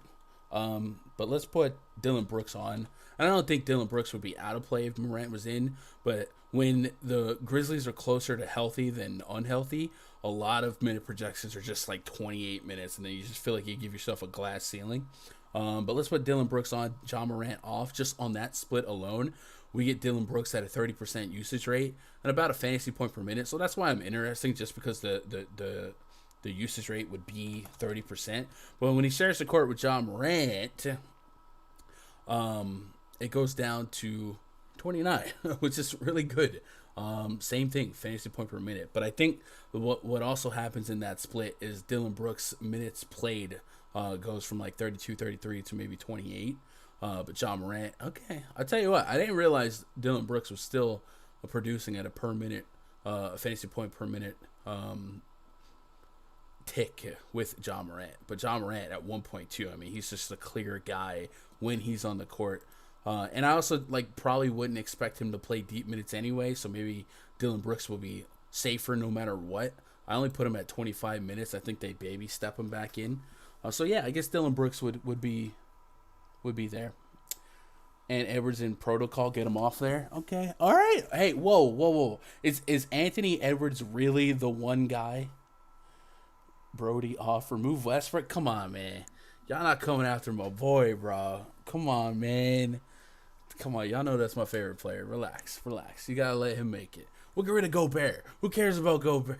But let's put Dylan Brooks on. I don't think Dylan Brooks would be out of play if Morant was in, but when the Grizzlies are closer to healthy than unhealthy, a lot of minute projections are just like 28 minutes, and then you just feel like you give yourself a glass ceiling. But let's put Dylan Brooks on, John Morant off. Just on that split alone, we get Dylan Brooks at a 30% usage rate and about a fantasy point per minute. So that's why I'm interesting, just because the usage rate would be 30%. But when he shares the court with John Morant, it goes down to 29, which is really good. Same thing, fantasy point per minute. But I think what also happens in that split is Dylan Brooks' minutes played goes from like 32, 33 to maybe 28. But John Morant, okay. I'll tell you what, I didn't realize Dylan Brooks was still producing at a per minute, fantasy point per minute tick with John Morant. But John Morant at 1.2, I mean, he's just a clear guy when he's on the court. And I also probably wouldn't expect him to play deep minutes anyway, so maybe Dylan Brooks will be safer no matter what. I only put him at 25 minutes. I think they baby step him back in. So yeah, I guess Dylan Brooks would be there. And Edwards in protocol, get him off there. Okay, all right. Hey, whoa. Is Anthony Edwards really the one guy? Brody off. Remove Westbrook. Come on, man. Y'all not coming after my boy, bro. Come on, man. Come on, y'all know that's my favorite player. Relax. You gotta let him make it. We'll get rid of Gobert. Who cares about Gobert?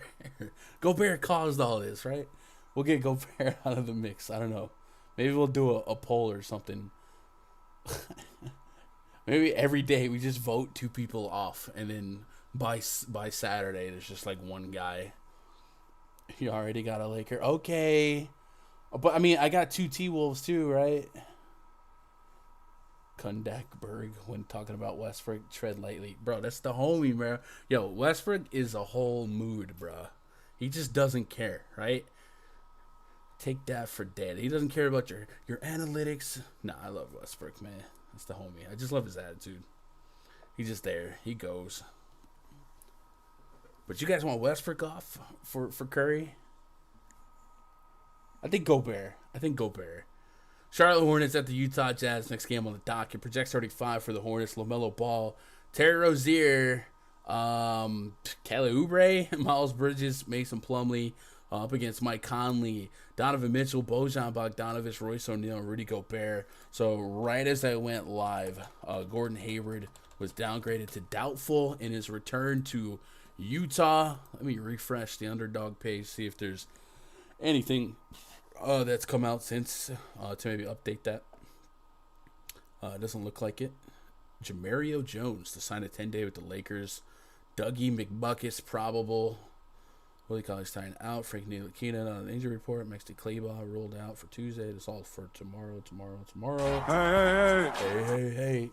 Gobert caused all this, right? We'll get Gobert out of the mix. I don't know. Maybe we'll do a poll or something. Maybe every day we just vote 2 people off, and then by Saturday there's just one guy. You already got a Laker. Okay. But, I mean, I got 2 T-Wolves too, right? Kundakberg, when talking about Westbrook, tread lightly. Bro, that's the homie, bro. Yo, Westbrook is a whole mood, bro. He just doesn't care, right? Take that for dead. He doesn't care about your analytics. Nah, I love Westbrook, man. That's the homie. I just love his attitude. He's just there. He goes. But you guys want Westbrook off for Curry? I think Gobert. Charlotte Hornets at the Utah Jazz. Next game on the docket. Projects 35 for the Hornets. LaMelo Ball. Terry Rozier. Kelly Oubre, Miles Bridges, Mason Plumlee up against Mike Conley, Donovan Mitchell, Bojan Bogdanovic, Royce O'Neal, and Rudy Gobert. So right as I went live, Gordon Hayward was downgraded to doubtful in his return to Utah. Let me refresh the underdog page, see if there's anything that's come out since to maybe update that. It doesn't look like it. Jamario Jones to sign a 10-day with the Lakers. Dougie McBucket's probable. Willie Collins tying out. Frank Ntilikina on an injury report. Maxi Kleber ruled out for Tuesday. This all for tomorrow. Hey.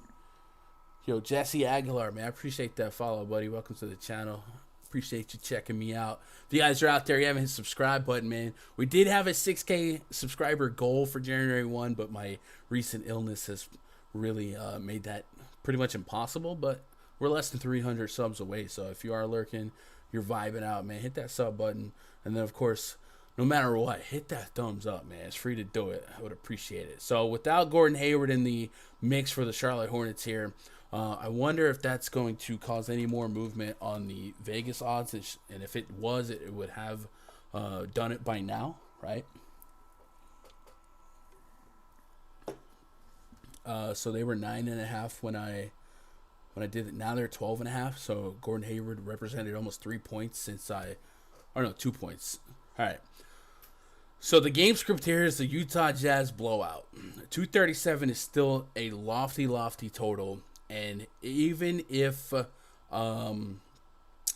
Yo, Jesse Aguilar, man. I appreciate that follow, buddy. Welcome to the channel. Appreciate you checking me out. If you guys are out there, you haven't hit the subscribe button, man. We did have a 6K subscriber goal for January 1, but my recent illness has really made that pretty much impossible, but we're less than 300 subs away. So if you are lurking, you're vibing out, man, hit that sub button. And then, of course, no matter what, hit that thumbs up, man. It's free to do it. I would appreciate it. So without Gordon Hayward in the mix for the Charlotte Hornets here, I wonder if that's going to cause any more movement on the Vegas odds. And if it was, it would have done it by now, right? So they were 9.5 when I did it. Now they're 12.5. So Gordon Hayward represented almost 3 points since 2 points. All right. So the game script here is the Utah Jazz blowout. 237 is still a lofty total, and even if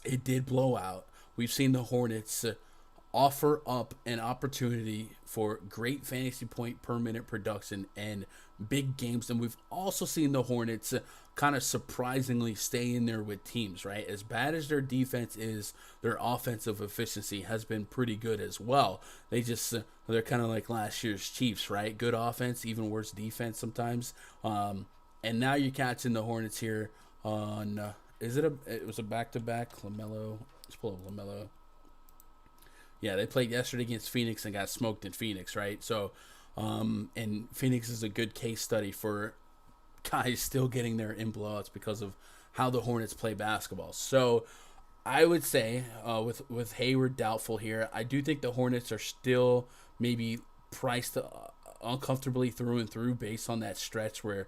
it did blow out, we've seen the Hornets offer up an opportunity for great fantasy point per minute production and big games. And we've also seen the Hornets kind of surprisingly stay in there with teams, right? As bad as their defense is, their offensive efficiency has been pretty good as well. They're kind of like last year's Chiefs, right? Good offense, even worse defense sometimes. And now you're catching the Hornets here on, it was a back-to-back LaMelo. Let's pull up LaMelo. Yeah, they played yesterday against Phoenix and got smoked in Phoenix, right? So, and Phoenix is a good case study for guys still getting there in blowouts because of how the Hornets play basketball. So, I would say with Hayward doubtful here, I do think the Hornets are still maybe priced uncomfortably through and through based on that stretch where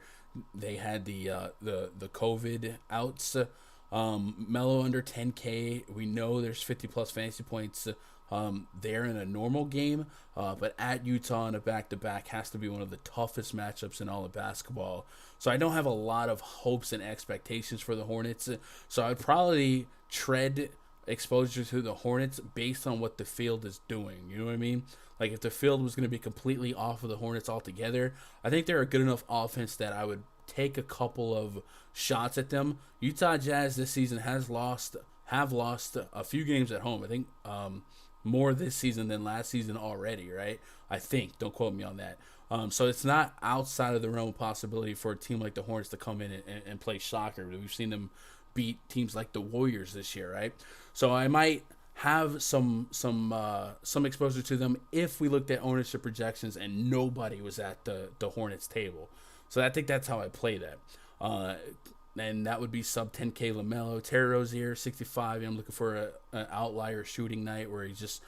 they had the COVID outs. Melo under 10K. We know there's 50 plus fantasy points there in a normal game, but at Utah in a back-to-back has to be one of the toughest matchups in all of basketball. So I don't have a lot of hopes and expectations for the Hornets. So I'd probably tread exposure to the Hornets based on what the field is doing. You know what I mean? Like if the field was going to be completely off of the Hornets altogether, I think they're a good enough offense that I would take a couple of shots at them. Utah Jazz this season have lost a few games at home. I think more this season than last season already, right? I think. Don't quote me on that. So it's not outside of the realm of possibility for a team like the Hornets to come in and play shocker. We've seen them beat teams like the Warriors this year, right? So I might have some exposure to them if we looked at ownership projections and nobody was at the Hornets table. So I think that's how I play that. And that would be sub 10K LaMelo. Terry Rozier, 65. I'm looking for an outlier shooting night where he just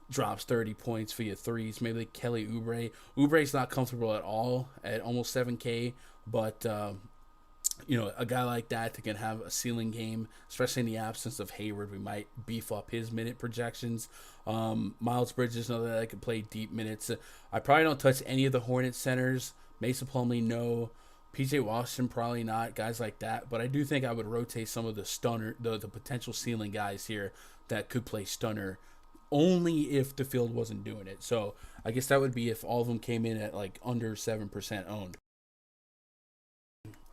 drops 30 points via threes. Maybe like Kelly Oubre. Oubre's not comfortable at all at almost 7K, but a guy like that can have a ceiling game, especially in the absence of Hayward. We might beef up his minute projections. Miles Bridges, know that I can play deep minutes. I probably don't touch any of the Hornet centers. Mason Plumlee, no. PJ Washington, probably not. Guys like that. But I do think I would rotate some of the stunner, the potential ceiling guys here that could play stunner only if the field wasn't doing it. So I guess that would be if all of them came in at like under 7% owned.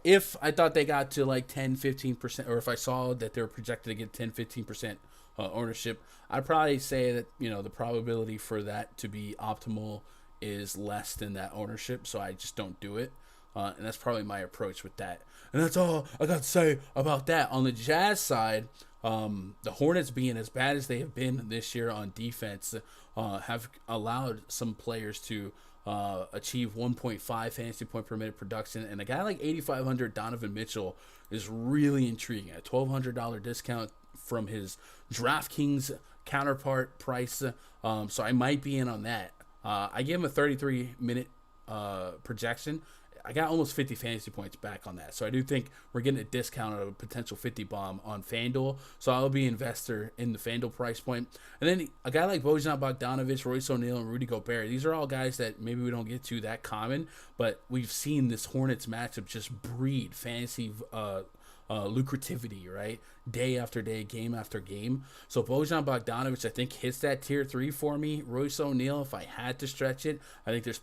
If I thought they got to like 10-15%, or if I saw that they were projected to get 10-15% ownership, I'd probably say that the probability for that to be optimal is less than that ownership, so I just don't do it. And that's probably my approach with that. And that's all I got to say about that. On the Jazz side, the Hornets being as bad as they have been this year on defense have allowed some players to achieve 1.5 fantasy point per minute production. And a guy like 8,500 Donovan Mitchell is really intriguing. A $1,200 discount from his DraftKings counterpart price. So I might be in on that. I gave him a 33-minute projection. I got almost 50 fantasy points back on that. So I do think we're getting a discount of a potential 50 bomb on FanDuel. So I'll be an investor in the FanDuel price point. And then a guy like Bojan Bogdanovic, Royce O'Neal, and Rudy Gobert. These are all guys that maybe we don't get to that common, but we've seen this Hornets matchup just breed fantasy lucrativity, right? Day after day, game after game. So Bojan Bogdanovic, I think, hits that tier 3 for me. Royce O'Neal, if I had to stretch it, I think there's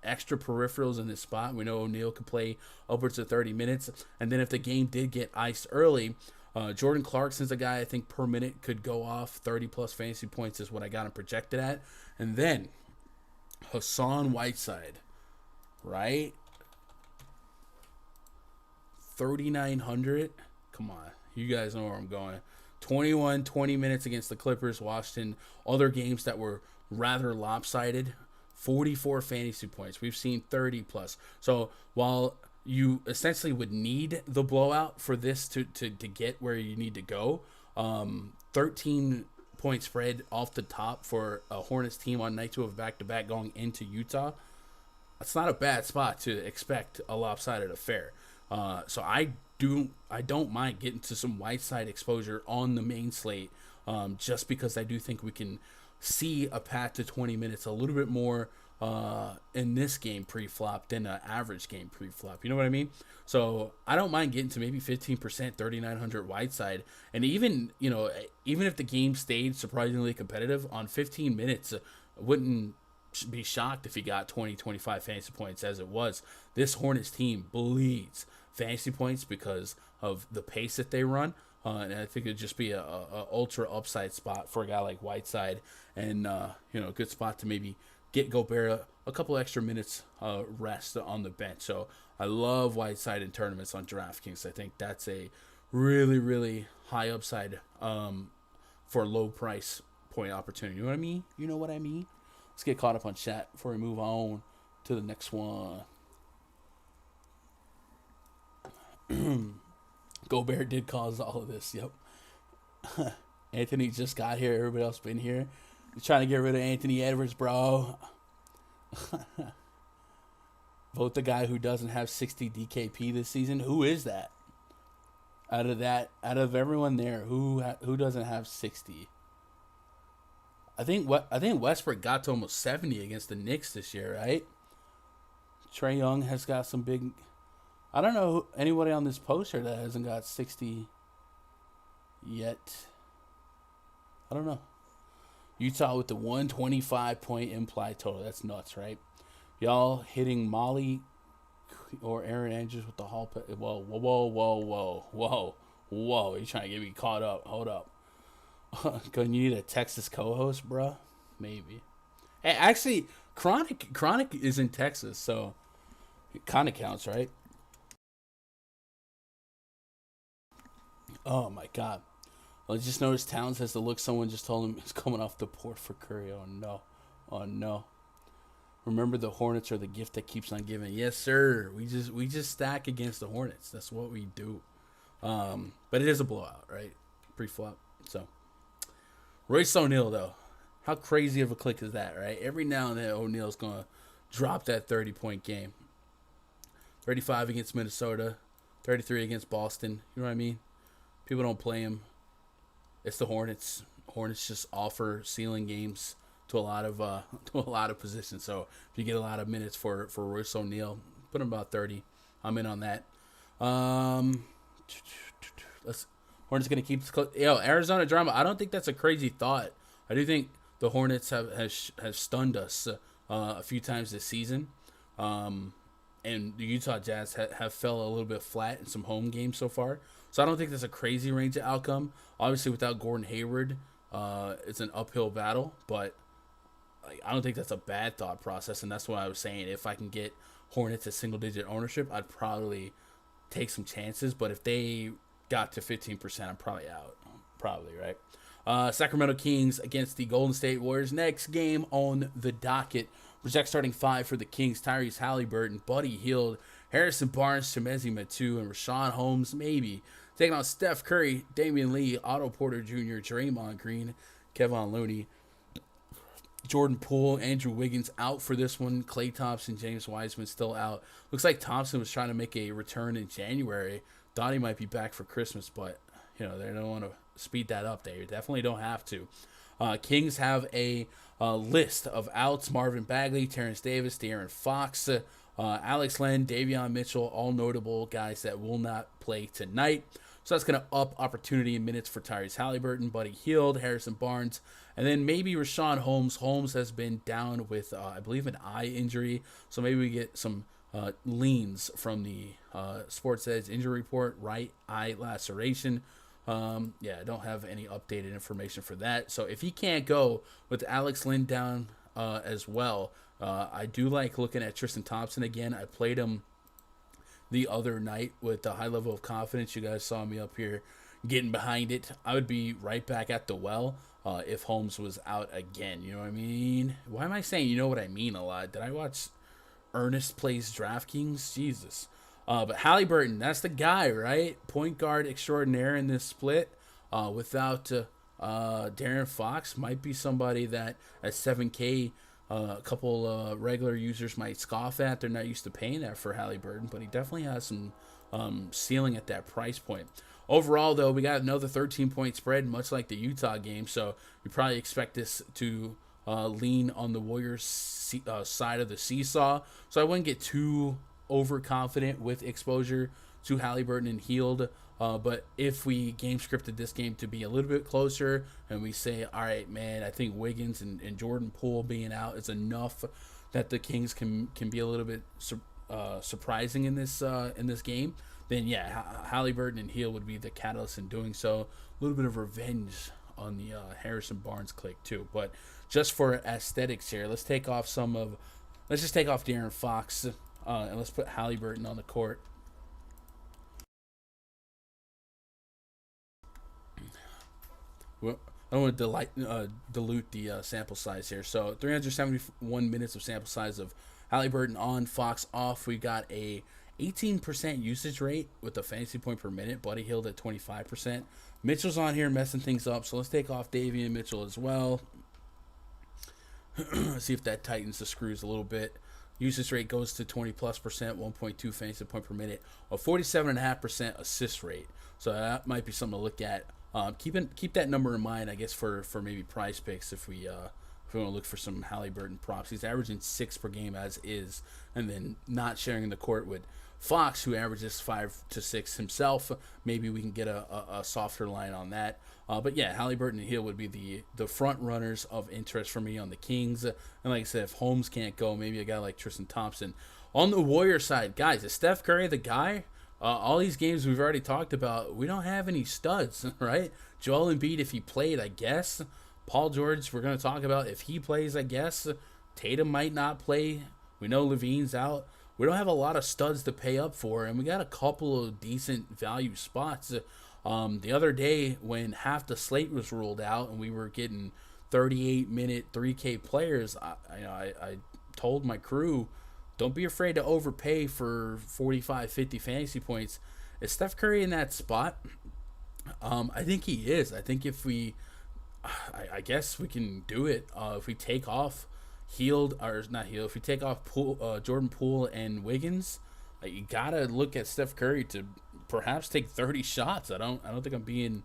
extra peripherals in this spot. We know O'Neal could play upwards of 30 minutes. And then if the game did get iced early, Jordan Clarkson's a guy I think per minute could go off 30-plus fantasy points is what I got him projected at. And then Hassan Whiteside, right? 3,900. Come on. You guys know where I'm going. 20 minutes against the Clippers, Washington. Other games that were rather lopsided. 44 fantasy points. We've seen 30 plus. So while you essentially would need the blowout for this to get where you need to go, 13 point spread off the top for a Hornets team on night 2 of back-to-back going into Utah. That's not a bad spot to expect a lopsided affair. So I don't mind getting to some Whiteside exposure on the main slate, just because I do think we can see a path to 20 minutes a little bit more in this game pre-flop than an average game pre-flop. You know what I mean? So I don't mind getting to maybe 15%, 3,900 Whiteside, and even if the game stayed surprisingly competitive on 15 minutes, wouldn't be shocked if he got 25 fantasy points as it was. This Hornets team bleeds fantasy points because of the pace that they run, and I think it'd just be a ultra upside spot for a guy like Whiteside, and a good spot to maybe get Gobert a couple extra minutes rest on the bench. So I love Whiteside in tournaments on DraftKings. I think that's a really, really high upside for low price point opportunity. You know what I mean? You know what I mean? Let's get caught up on chat before we move on to the next one. Gobert did cause all of this. Yep. Anthony just got here. Everybody else been here. You're trying to get rid of Anthony Edwards, bro. Vote the guy who doesn't have 60 DKP this season. Who is that? Out of everyone there, who doesn't have 60? I think Westbrook got to almost 70 against the Knicks this year, right? Trae Young has got some big. I don't know anybody on this poster that hasn't got 60 yet. I don't know. Utah with the 125-point implied total. That's nuts, right? Y'all hitting Molly or Aaron Andrews with the hall. Whoa. You trying to get me caught up. Hold up. Gonna need a Texas co-host, bruh? Maybe. Hey, actually, Chronic is in Texas, so it kind of counts, right? Oh my God! Well, I just noticed Towns has the look someone just told him is coming off the port for Curry. Oh no! Remember, the Hornets are the gift that keeps on giving. Yes, sir. We just stack against the Hornets. That's what we do. But it is a blowout, right? Pre-flop. So Royce O'Neal, though, how crazy of a click is that, right? Every now and then O'Neal's gonna drop that 30-point game. 35 against Minnesota, 33 against Boston. You know what I mean? People don't play him. It's the Hornets. Hornets just offer ceiling games to a lot of positions. So if you get a lot of minutes for Royce O'Neal, put him about 30. I'm in on that. Hornets gonna keep Arizona drama. I don't think that's a crazy thought. I do think the Hornets have stunned us a few times this season. And the Utah Jazz have fell a little bit flat in some home games so far. So I don't think that's a crazy range of outcome. Obviously, without Gordon Hayward, it's an uphill battle. But I don't think that's a bad thought process. And that's what I was saying. If I can get Hornets at single-digit ownership, I'd probably take some chances. But if they got to 15%, I'm probably out. Probably, right? Sacramento Kings against the Golden State Warriors. Next game on the docket Project starting 5 for the Kings: Tyrese Halliburton, Buddy Hield, Harrison Barnes, Chemezi Metu, and Rashawn Holmes, maybe. Taking on Steph Curry, Damian Lee, Otto Porter Jr., Draymond Green, Kevon Looney, Jordan Poole, Andrew Wiggins out for this one. Klay Thompson, James Wiseman still out. Looks like Thompson was trying to make a return in January. Thought he might be back for Christmas, but they don't want to speed that up. They definitely don't have to. Kings have a list of outs: Marvin Bagley, Terrence Davis, De'Aaron Fox, Alex Len, Davion Mitchell, all notable guys that will not play tonight. So that's going to up opportunity in minutes for Tyrese Halliburton, Buddy Hield, Harrison Barnes, and then maybe Rashawn Holmes. Holmes has been down with, I believe, an eye injury. So maybe we get some leans from the Sports Edge injury report: right eye laceration. I don't have any updated information for that. So if he can't go with Alex Len down as well, I do like looking at Tristan Thompson again. I played him the other night with a high level of confidence. You guys saw me up here getting behind it. I would be right back at the well if Holmes was out again. You know what I mean? Why am I saying you know what I mean a lot? Did I watch Ernest Plays DraftKings? Jesus. But Halliburton, that's the guy, right? Point guard extraordinaire in this split. Without De'Aaron Fox, might be somebody that at 7K, a couple regular users might scoff at. They're not used to paying that for Halliburton, but he definitely has some ceiling at that price point. Overall, though, we got another 13-point spread, much like the Utah game, so you probably expect this to lean on the Warriors' side of the seesaw. So I wouldn't get too overconfident with exposure to Halliburton and Hield. But if we game scripted this game to be a little bit closer and we say, all right, man, I think Wiggins and Jordan Poole being out is enough that the Kings can be a little bit surprising in this game, then yeah, Halliburton and Hield would be the catalyst in doing so. A little bit of revenge on the Harrison Barnes click too. But just for aesthetics here, let's just take off De'Aaron Fox and let's put Halliburton on the court. Well, I don't want to dilute the sample size here. So 371 minutes of sample size of Halliburton on, Fox off. We got a 18% usage rate with a fantasy point per minute. Buddy Hield at 25%. Mitchell's on here messing things up. So let's take off Davion Mitchell as well. See if that tightens the screws a little bit. Usage rate goes to 20+%, 1.2 fantasy point per minute, a 47.5% assist rate. So that might be something to look at. Keep that number in mind, I guess, for maybe PrizePicks if we want to look for some Halliburton props. He's averaging 6 per game as is, and then not sharing the court with Fox, who averages 5 to 6 himself. Maybe we can get a softer line on that. But yeah, Halliburton and Hill would be the front runners of interest for me on the Kings. And like I said, if Holmes can't go, maybe a guy like Tristan Thompson. On the Warrior side, guys, is Steph Curry the guy? All these games we've already talked about, we don't have any studs, right? Joel Embiid, if he played, I guess. Paul George, we're going to talk about if he plays, I guess. Tatum might not play. We know Levine's out. We don't have a lot of studs to pay up for, and we got a couple of decent value spots. The other day when half the slate was ruled out and we were getting 38-minute 3K players, I told my crew, don't be afraid to overpay for 45, 50 fantasy points. Is Steph Curry in that spot? I think he is. I think if I guess we can do it. If we take off if we take off Jordan Poole and Wiggins, you gotta look at Steph Curry to perhaps take 30 shots. I don't think I'm being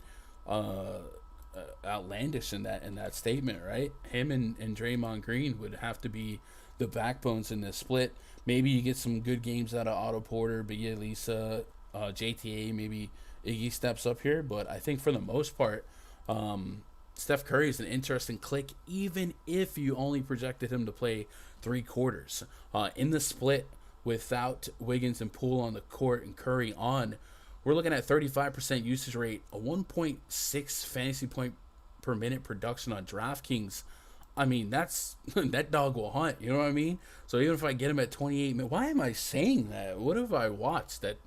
outlandish in that statement, right? Him and Draymond Green would have to be the backbones in this split. Maybe you get some good games out of Otto Porter, Bielisa, JTA, maybe Iggy steps up here, but I think for the most part, Steph Curry is an interesting click, even if you only projected him to play 3 quarters. In the split, without Wiggins and Poole on the court and Curry on, we're looking at 35% usage rate, a 1.6 fantasy point per minute production on DraftKings. I mean, that dog will hunt, you know what I mean? So even if I get him at 28 minutes, why am I saying that? What have I watched that?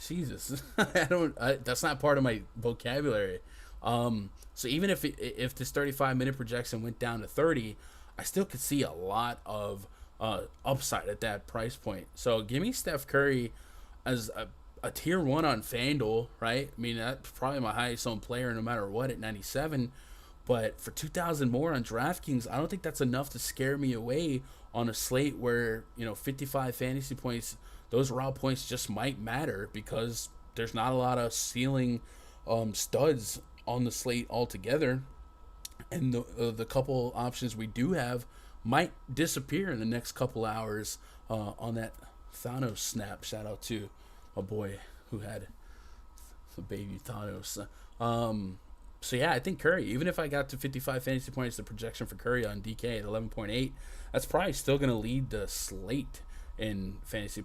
Jesus, that's not part of my vocabulary. So even if this 35-minute projection went down to 30, I still could see a lot of upside at that price point. So give me Steph Curry as a tier 1 on FanDuel, right? I mean, that's probably my highest owned player no matter what at 97. But for 2,000 more on DraftKings, I don't think that's enough to scare me away on a slate where, 55 fantasy points, those raw points just might matter because there's not a lot of ceiling studs on the slate altogether. And the couple options we do have might disappear in the next couple hours on that Thanos snap. Shout out to a boy who had the baby Thanos. So yeah, I think Curry, even if I got to 55 fantasy points, the projection for Curry on DK at 11.8, that's probably still going to lead the slate in fantasy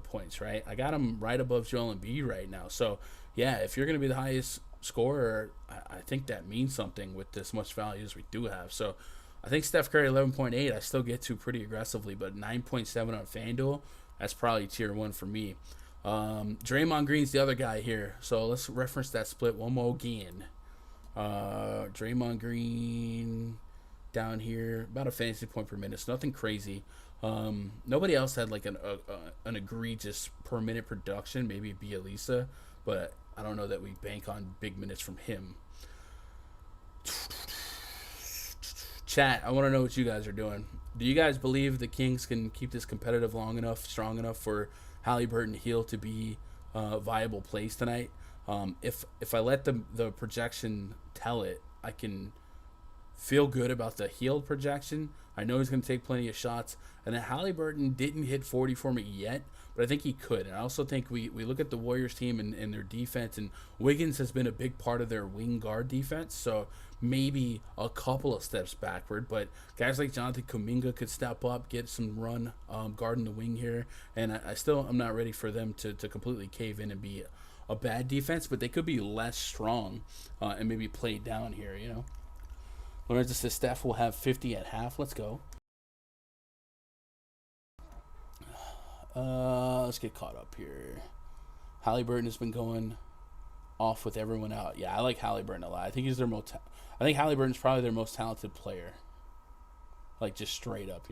points, right? I got him right above Joel Embiid right now. So yeah, if you're going to be the highest scorer, I think that means something with this much value as we do have. So I think Steph Curry 11.8, I still get to pretty aggressively, but 9.7 on FanDuel, that's probably tier 1 for me. Draymond Green's the other guy here, so let's reference that split one more again. Draymond Green down here, about a fantasy point per minute. It's nothing crazy. Nobody else had like an egregious per minute production. Maybe Bielisa, but I don't know that we bank on big minutes from him. Chat, I want to know what you guys are doing. Do you guys believe the Kings can keep this competitive long enough, strong enough for Halliburton Hill to be viable plays tonight? If I let the projection tell it, I can feel good about the Hield projection. I know he's going to take plenty of shots. And then Halliburton didn't hit 40 for me yet, but I think he could. And I also think we look at the Warriors team and their defense, and Wiggins has been a big part of their wing guard defense. So maybe a couple of steps backward. But guys like Jonathan Kuminga could step up, get some run guarding the wing here. And I'm not ready for them to completely cave in and be a bad defense, but they could be less strong and maybe play down here, Lorenzo says Steph will have 50 at half. Let's go. Let's get caught up here. Halliburton has been going off with everyone out. Yeah, I like Halliburton a lot. I think he's their most. I think Halliburton's probably their most talented player. Like just straight up,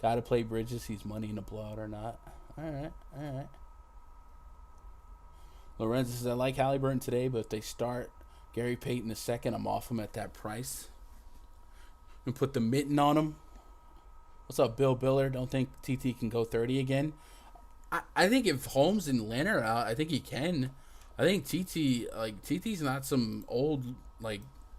Gotta play Bridges. He's money in the blowout or not. All right. Lorenzo says, I like Halliburton today, but if they start Gary Payton the second, I'm off him at that price. And put the mitten on him. What's up, Bill Biller? Don't think TT can go 30 again. I think if Holmes and Lynn are out, I think he can. I think TT's not some old,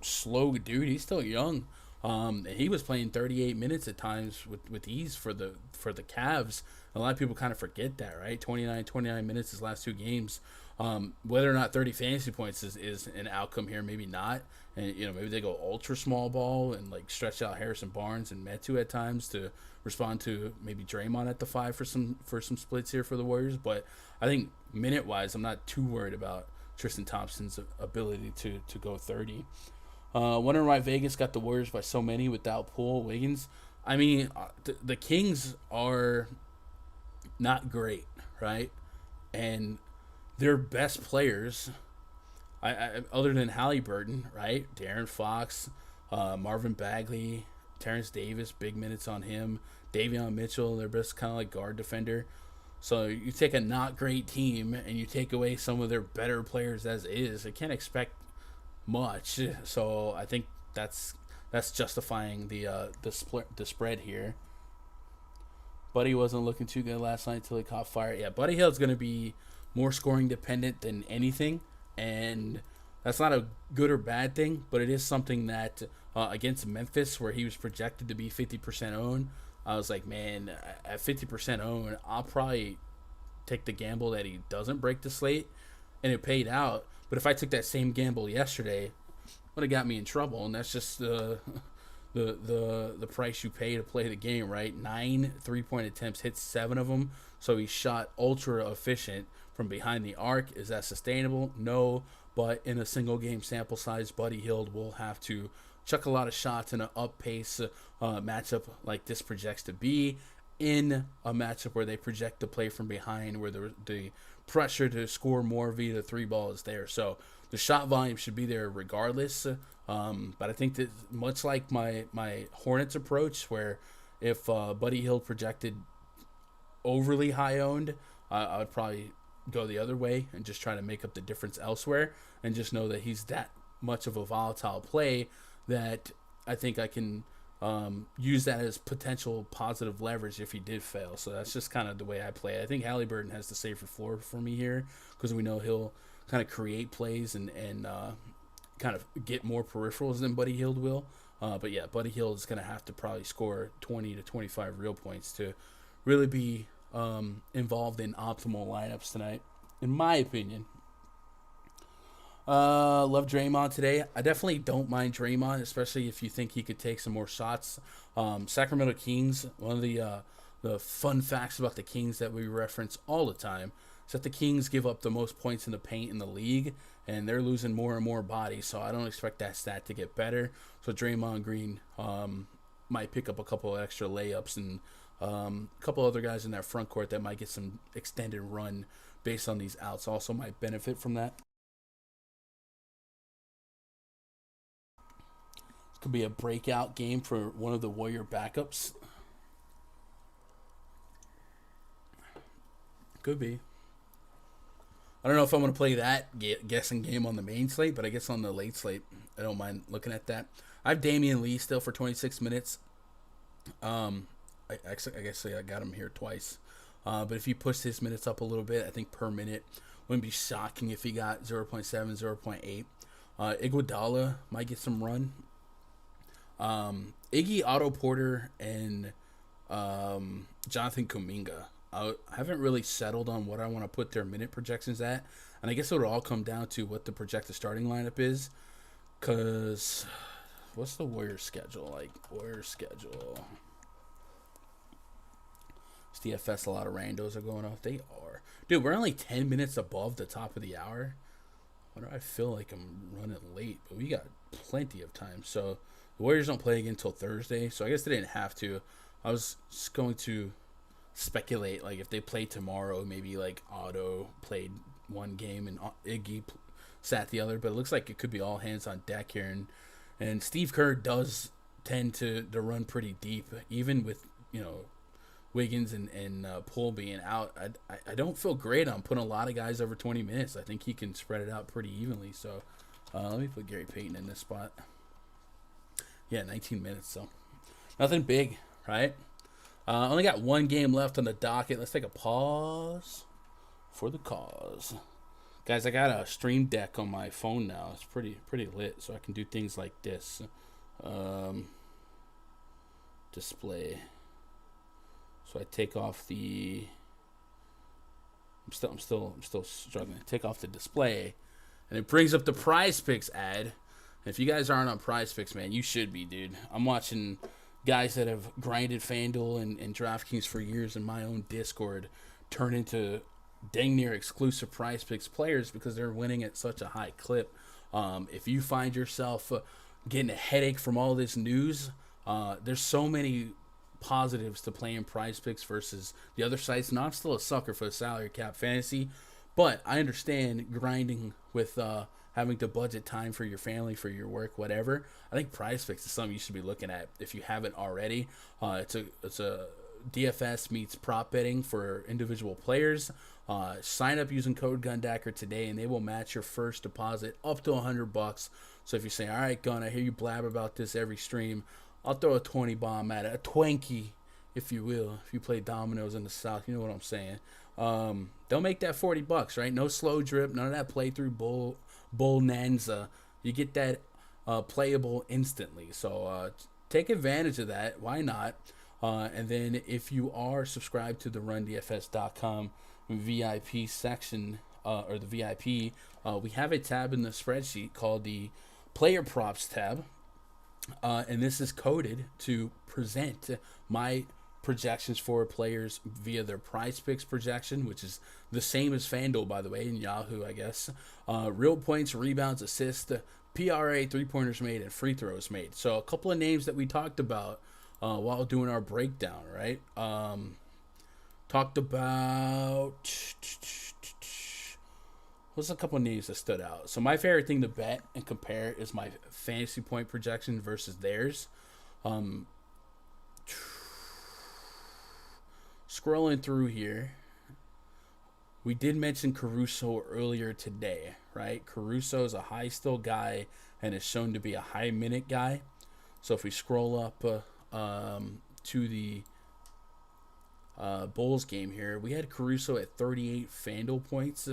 slow dude. He's still young. And he was playing 38 minutes at times with ease for the Cavs. A lot of people kind of forget that, right? 29 minutes his last 2 games. Whether or not 30 fantasy points is an outcome here, maybe not. And maybe they go ultra small ball and stretch out Harrison Barnes and Metu at times to respond to maybe Draymond at the 5 for some splits here for the Warriors. But I think minute wise, I'm not too worried about Tristan Thompson's ability to go 30. Wondering why Vegas got the Warriors by so many without Poole, Wiggins. I mean, the Kings are not great, right? And their best players, other than Halliburton, right? De'Aaron Fox, Marvin Bagley, Terrence Davis, big minutes on him. Davion Mitchell, their best kind of guard defender. So you take a not great team and you take away some of their better players as is. They can't expect much. So I think that's justifying the spread here. Buddy wasn't looking too good last night until he caught fire. Yeah, Buddy Hield's going to be more scoring dependent than anything, and that's not a good or bad thing, but it is something that against Memphis, where he was projected to be 50% owned, I was like, man, at 50% owned, I'll probably take the gamble that he doesn't break the slate, and it paid out. But if I took that same gamble yesterday, it would have got me in trouble, and that's just the price you pay to play the game, right? 9 3-point attempts, hit 7 of them, so he shot ultra efficient from behind the arc. Is that sustainable? No, but in a single game sample size, Buddy Hield will have to chuck a lot of shots in an up pace matchup like this projects to be, in a matchup where they project to play from behind, where the pressure to score more via the 3 ball is there. So the shot volume should be there regardless. But I think that much like my Hornets approach, where if Buddy Hield projected overly high owned, I would probably go the other way and just try to make up the difference elsewhere, and just know that he's that much of a volatile play that I think I can use that as potential positive leverage if he did fail. So that's just kind of the way I play. I think Halliburton has the safer floor for me here, because we know he'll kind of create plays and kind of get more peripherals than Buddy Hield will. But yeah, Buddy Hield is going to have to probably score 20 to 25 real points to really be involved in optimal lineups tonight, in my opinion. Love Draymond today. I definitely don't mind Draymond, especially if you think he could take some more shots. Sacramento Kings, one of the fun facts about the Kings that we reference all the time is that the Kings give up the most points in the paint in the league, and they're losing more and more bodies, so I don't expect that stat to get better. So Draymond Green might pick up a couple of extra layups, and a couple other guys in that front court that might get some extended run based on these outs also might benefit from that. This could be a breakout game for one of the Warrior backups. Could be. I don't know if I'm going to play that guessing game on the main slate, but I guess on the late slate, I don't mind looking at that. I have Damian Lee still for 26 minutes. I guess I got him here twice. But if you push his minutes up a little bit, I think per minute wouldn't be shocking if he got 0.7, 0.8. Iguodala might get some run. Iggy, Otto Porter, and Jonathan Kuminga. I haven't really settled on what I want to put their minute projections at. And I guess it'll all come down to what the projected starting lineup is. Because what's the Warriors schedule like? Warriors schedule. DFS, a lot of randos are going off. They are. Dude, we're only 10 minutes above the top of the hour. Why do I feel like I'm running late? But we got plenty of time. So the Warriors don't play again until Thursday. So I guess they didn't have to. I was just going to speculate, like, if they play tomorrow, maybe, like, Otto played one game and Iggy sat the other. But it looks like it could be all hands on deck here. And Steve Kerr does tend to run pretty deep, even with, Wiggins and Poole being out. I don't feel great on putting a lot of guys over 20 minutes. I think he can spread it out pretty evenly. So let me put Gary Payton in this spot. Yeah, 19 minutes. So nothing big, right? Only got one game left on the docket. Let's take a pause for the cause. Guys, I got a Stream Deck on my phone now. It's pretty lit, so I can do things like this. Display. So I take off the. I'm still struggling. Take off the display, and it brings up the PrizePicks ad. And if you guys aren't on PrizePicks, man, you should be, dude. I'm watching guys that have grinded Fanduel and DraftKings for years in my own Discord turn into dang near exclusive PrizePicks players because they're winning at such a high clip. If you find yourself getting a headache from all this news, there's so many positives to playing PrizePicks versus the other sites. Now, I'm still a sucker for the salary cap fantasy, but I understand grinding with having to budget time for your family, for your work, whatever. I think PrizePicks is something you should be looking at if you haven't already. It's a DFS meets prop betting for individual players. Sign up using code GUNDACKER today, and they will match your first deposit up to $100. So if you say, all right, Gun, I hear you blab about this every stream, I'll throw a 20 bomb at it, a Twinkie, if you will. If you play dominoes in the South, you know what I'm saying. They'll make that $40, right? No slow drip, none of that playthrough bonanza. You get that playable instantly. So take advantage of that. Why not? And then if you are subscribed to the RunDFS.com VIP section, or the VIP, we have a tab in the spreadsheet called the Player Props tab. And this is coded to present my projections for players via their PrizePicks projection, which is the same as FanDuel, by the way, in Yahoo, I guess. Real points, rebounds, assists, PRA, three-pointers made, and free throws made. So a couple of names that we talked about while doing our breakdown, right? Talked about what's a couple of names that stood out? So my favorite thing to bet and compare is my fantasy point projection versus theirs. Um, Scrolling through here, we did mention Caruso earlier today, right? Caruso is a high still guy and is shown to be a high minute guy. So if we scroll up to the Bulls game here, we had Caruso at 38 Fanduel points,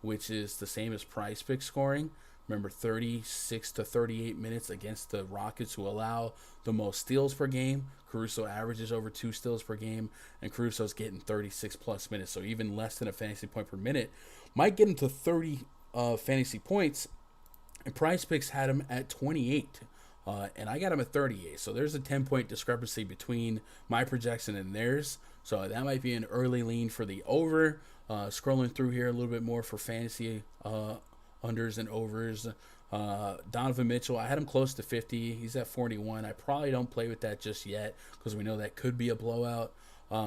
which is the same as PrizePicks scoring. Remember, 36 to 38 minutes against the Rockets, who allow the most steals per game. Caruso averages over 2 steals per game, and Caruso's getting 36 plus minutes, so even less than a fantasy point per minute. Might get him to 30 fantasy points, and PrizePicks had him at 28. And I got him at 38. So there's a 10-point discrepancy between my projection and theirs. So that might be an early lean for the over. Scrolling through here a little bit more for fantasy unders and overs. Donovan Mitchell, I had him close to 50. He's at 41. I probably don't play with that just yet because we know that could be a blowout.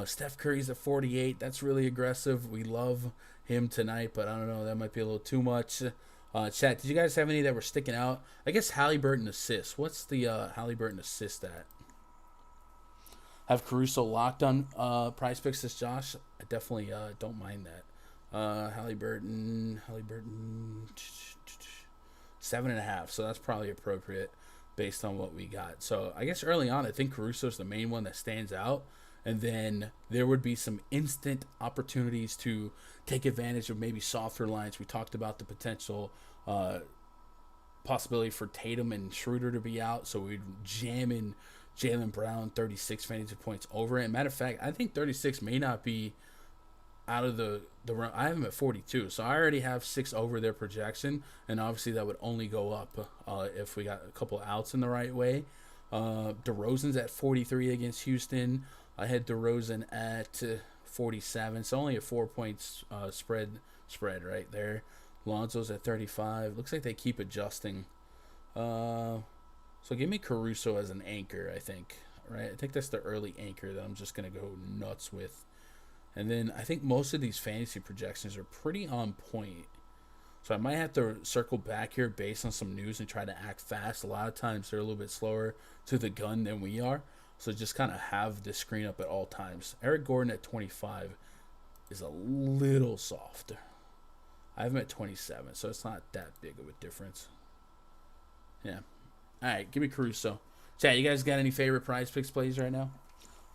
Steph Curry's at 48. That's really aggressive. We love him tonight, but I don't know. That might be a little too much. Chat, did you guys have any that were sticking out? I guess Halliburton assists. What's the Halliburton assist at? Have Caruso locked on PrizePicks this Josh? I definitely don't mind that. Halliburton, 7.5. So that's probably appropriate based on what we got. So I guess early on, I think Caruso's the main one that stands out. And then there would be some instant opportunities to take advantage of maybe softer lines. We talked about the potential possibility for Tatum and Schroeder to be out. So we'd jam in Jaylen Brown, 36 fantasy points over it. And matter of fact, I think 36 may not be out of the run. I have him at 42. So I already have 6 over their projection. And obviously that would only go up if we got a couple outs in the right way. DeRozan's at 43 against Houston. I had DeRozan at 47, so only a 4 points spread right there. Lonzo's at 35. Looks like they keep adjusting. So give me Caruso as an anchor, I think. Right? I think that's the early anchor that I'm just going to go nuts with. And then I think most of these fantasy projections are pretty on point. So I might have to circle back here based on some news and try to act fast. A lot of times they're a little bit slower to the gun than we are. So just kind of have this screen up at all times. Eric Gordon at 25 is a little soft. I have him at 27, so it's not that big of a difference. Yeah. All right, give me Caruso. Chat, you guys got any favorite PrizePicks plays right now?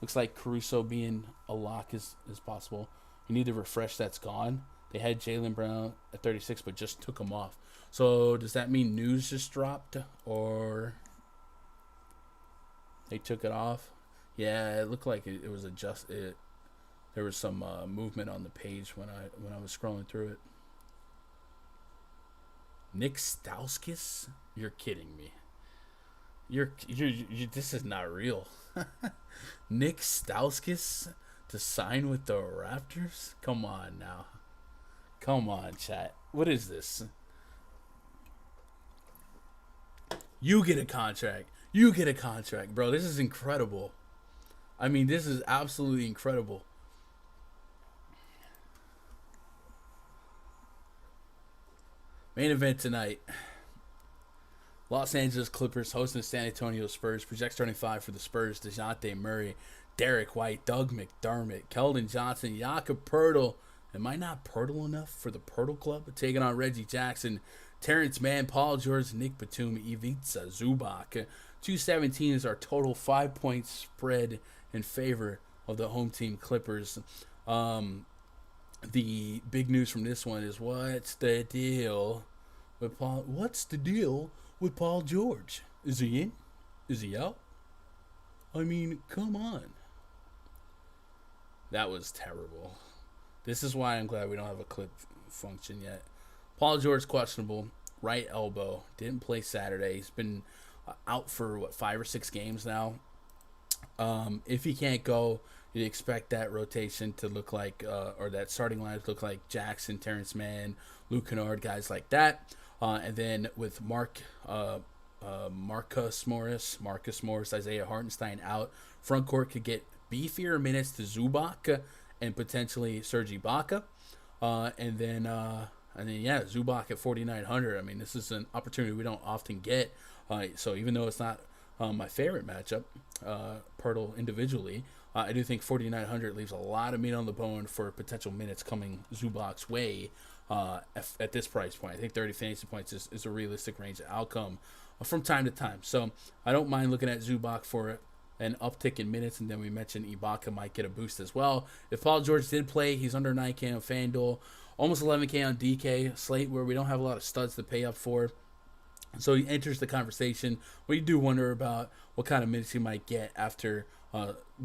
Looks like Caruso being a lock is possible. You need to refresh, that's gone. They had Jaylen Brown at 36, but just took him off. So does that mean news just dropped, or they took it off? Yeah, it looked like it was adjusted. There was some movement on the page when I was scrolling through it. Nick Stauskas? You're kidding me. You're this is not real. Nick Stauskas to sign with the Raptors? Come on now. Come on, chat. What is this? You get a contract. You get a contract, bro. This is incredible. I mean, this is absolutely incredible. Main event tonight. Los Angeles Clippers hosting the San Antonio Spurs. Project starting 5 for the Spurs. DeJounte Murray, Derek White, Doug McDermott, Keldon Johnson, Jakob Poeltl. Am I not Poeltl enough for the Poeltl Club? Taking on Reggie Jackson, Terrence Mann, Paul George, Nick Batum, Ivica Zubac. 217 is our total 5-point spread in favor of the home team Clippers. The big news from this one is what's the deal with Paul? What's the deal with Paul George? Is he in? Is he out? I mean, come on. That was terrible. This is why I'm glad we don't have a clip function yet. Paul George questionable, right elbow, didn't play Saturday. He's been out for 5 or 6 games now. If he can't go, you'd expect that rotation to look like, or that starting line to look like Jackson, Terrence Mann, Luke Kennard, guys like that. And then with Marcus Morris, Isaiah Hartenstein out, front court could get beefier minutes to Zubac and potentially Serge Ibaka. And then And then, yeah, Zubac at 4,900. I mean, this is an opportunity we don't often get. So even though it's not my favorite matchup, Pirtle individually, I do think 4,900 leaves a lot of meat on the bone for potential minutes coming Zubac's way at this price point. I think 30 fantasy points is a realistic range of outcome from time to time. So I don't mind looking at Zubac for an uptick in minutes, and then we mentioned Ibaka might get a boost as well. If Paul George did play, he's under 9K on FanDuel, almost 11K on DK, Slate, where we don't have a lot of studs to pay up for. So he enters the conversation. We do wonder about what kind of minutes he might get after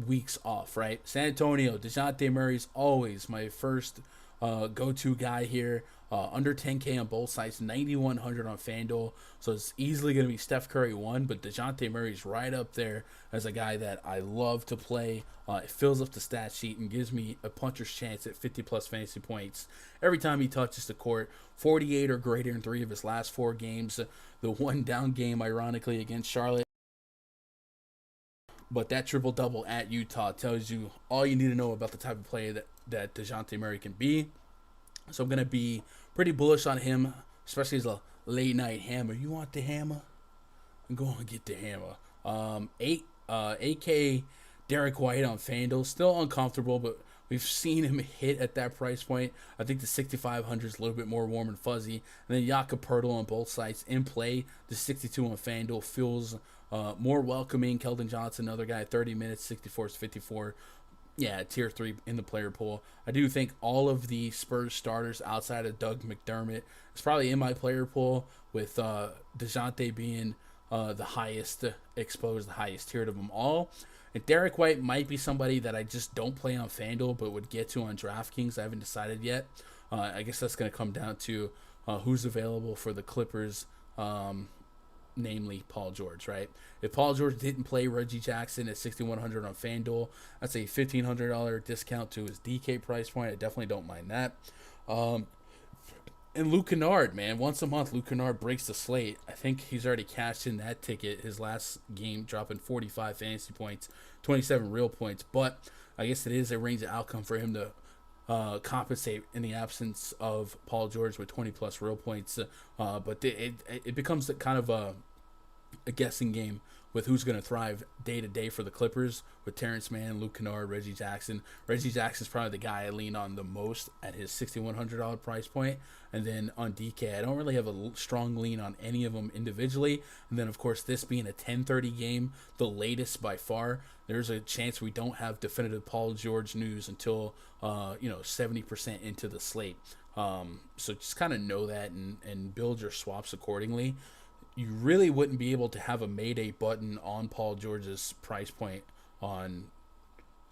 weeks off, right? San Antonio, DeJounte Murray's always my first go-to guy here. Under 10K on both sides, 9,100 on FanDuel. So it's easily going to be Steph Curry 1, but DeJounte Murray's right up there as a guy that I love to play. It fills up the stat sheet and gives me a puncher's chance at 50-plus fantasy points every time he touches the court. 48 or greater in 3 of his last 4 games. The one down game, ironically, against Charlotte. But that triple-double at Utah tells you all you need to know about the type of player that DeJounte Murray can be. So I'm going to be pretty bullish on him, especially as a late-night hammer. You want the hammer? Go on and get the hammer. 8K Derek White on FanDuel. Still uncomfortable, but we've seen him hit at that price point. I think the 6,500 is a little bit more warm and fuzzy. And then Yahoo Pirtle on both sides in play. The 62 on FanDuel feels more welcoming. Keldon Johnson, another guy, 30 minutes, 64 to 54. Yeah, tier 3 in the player pool. I do think all of the Spurs starters outside of Doug McDermott is probably in my player pool, with DeJounte being the highest exposed, the highest tiered of them all. And Derek White might be somebody that I just don't play on FanDuel but would get to on DraftKings. I haven't decided yet. I guess that's going to come down to who's available for the Clippers, namely Paul George, right? If Paul George didn't play Reggie Jackson at 6,100 on FanDuel, that's a $1,500 discount to his DK price point. I definitely don't mind that. And Luke Kennard, man, once a month, Luke Kennard breaks the slate. I think he's already cashed in that ticket. His last game dropping 45 fantasy points, 27 real points. But I guess it is a range of outcome for him to compensate in the absence of Paul George with 20-plus real points. But it becomes kind of a guessing game with who's going to thrive day to day for the Clippers with Terrence Mann, Luke Kennard, Reggie Jackson. Reggie Jackson's probably the guy I lean on the most at his $6,100 price point. And then on DK, I don't really have a strong lean on any of them individually. And then, of course, this being a 10:30 game, the latest by far, there's a chance we don't have definitive Paul George news until 70% into the slate. So just kind of know that and build your swaps accordingly. You really wouldn't be able to have a Mayday button on Paul George's price point on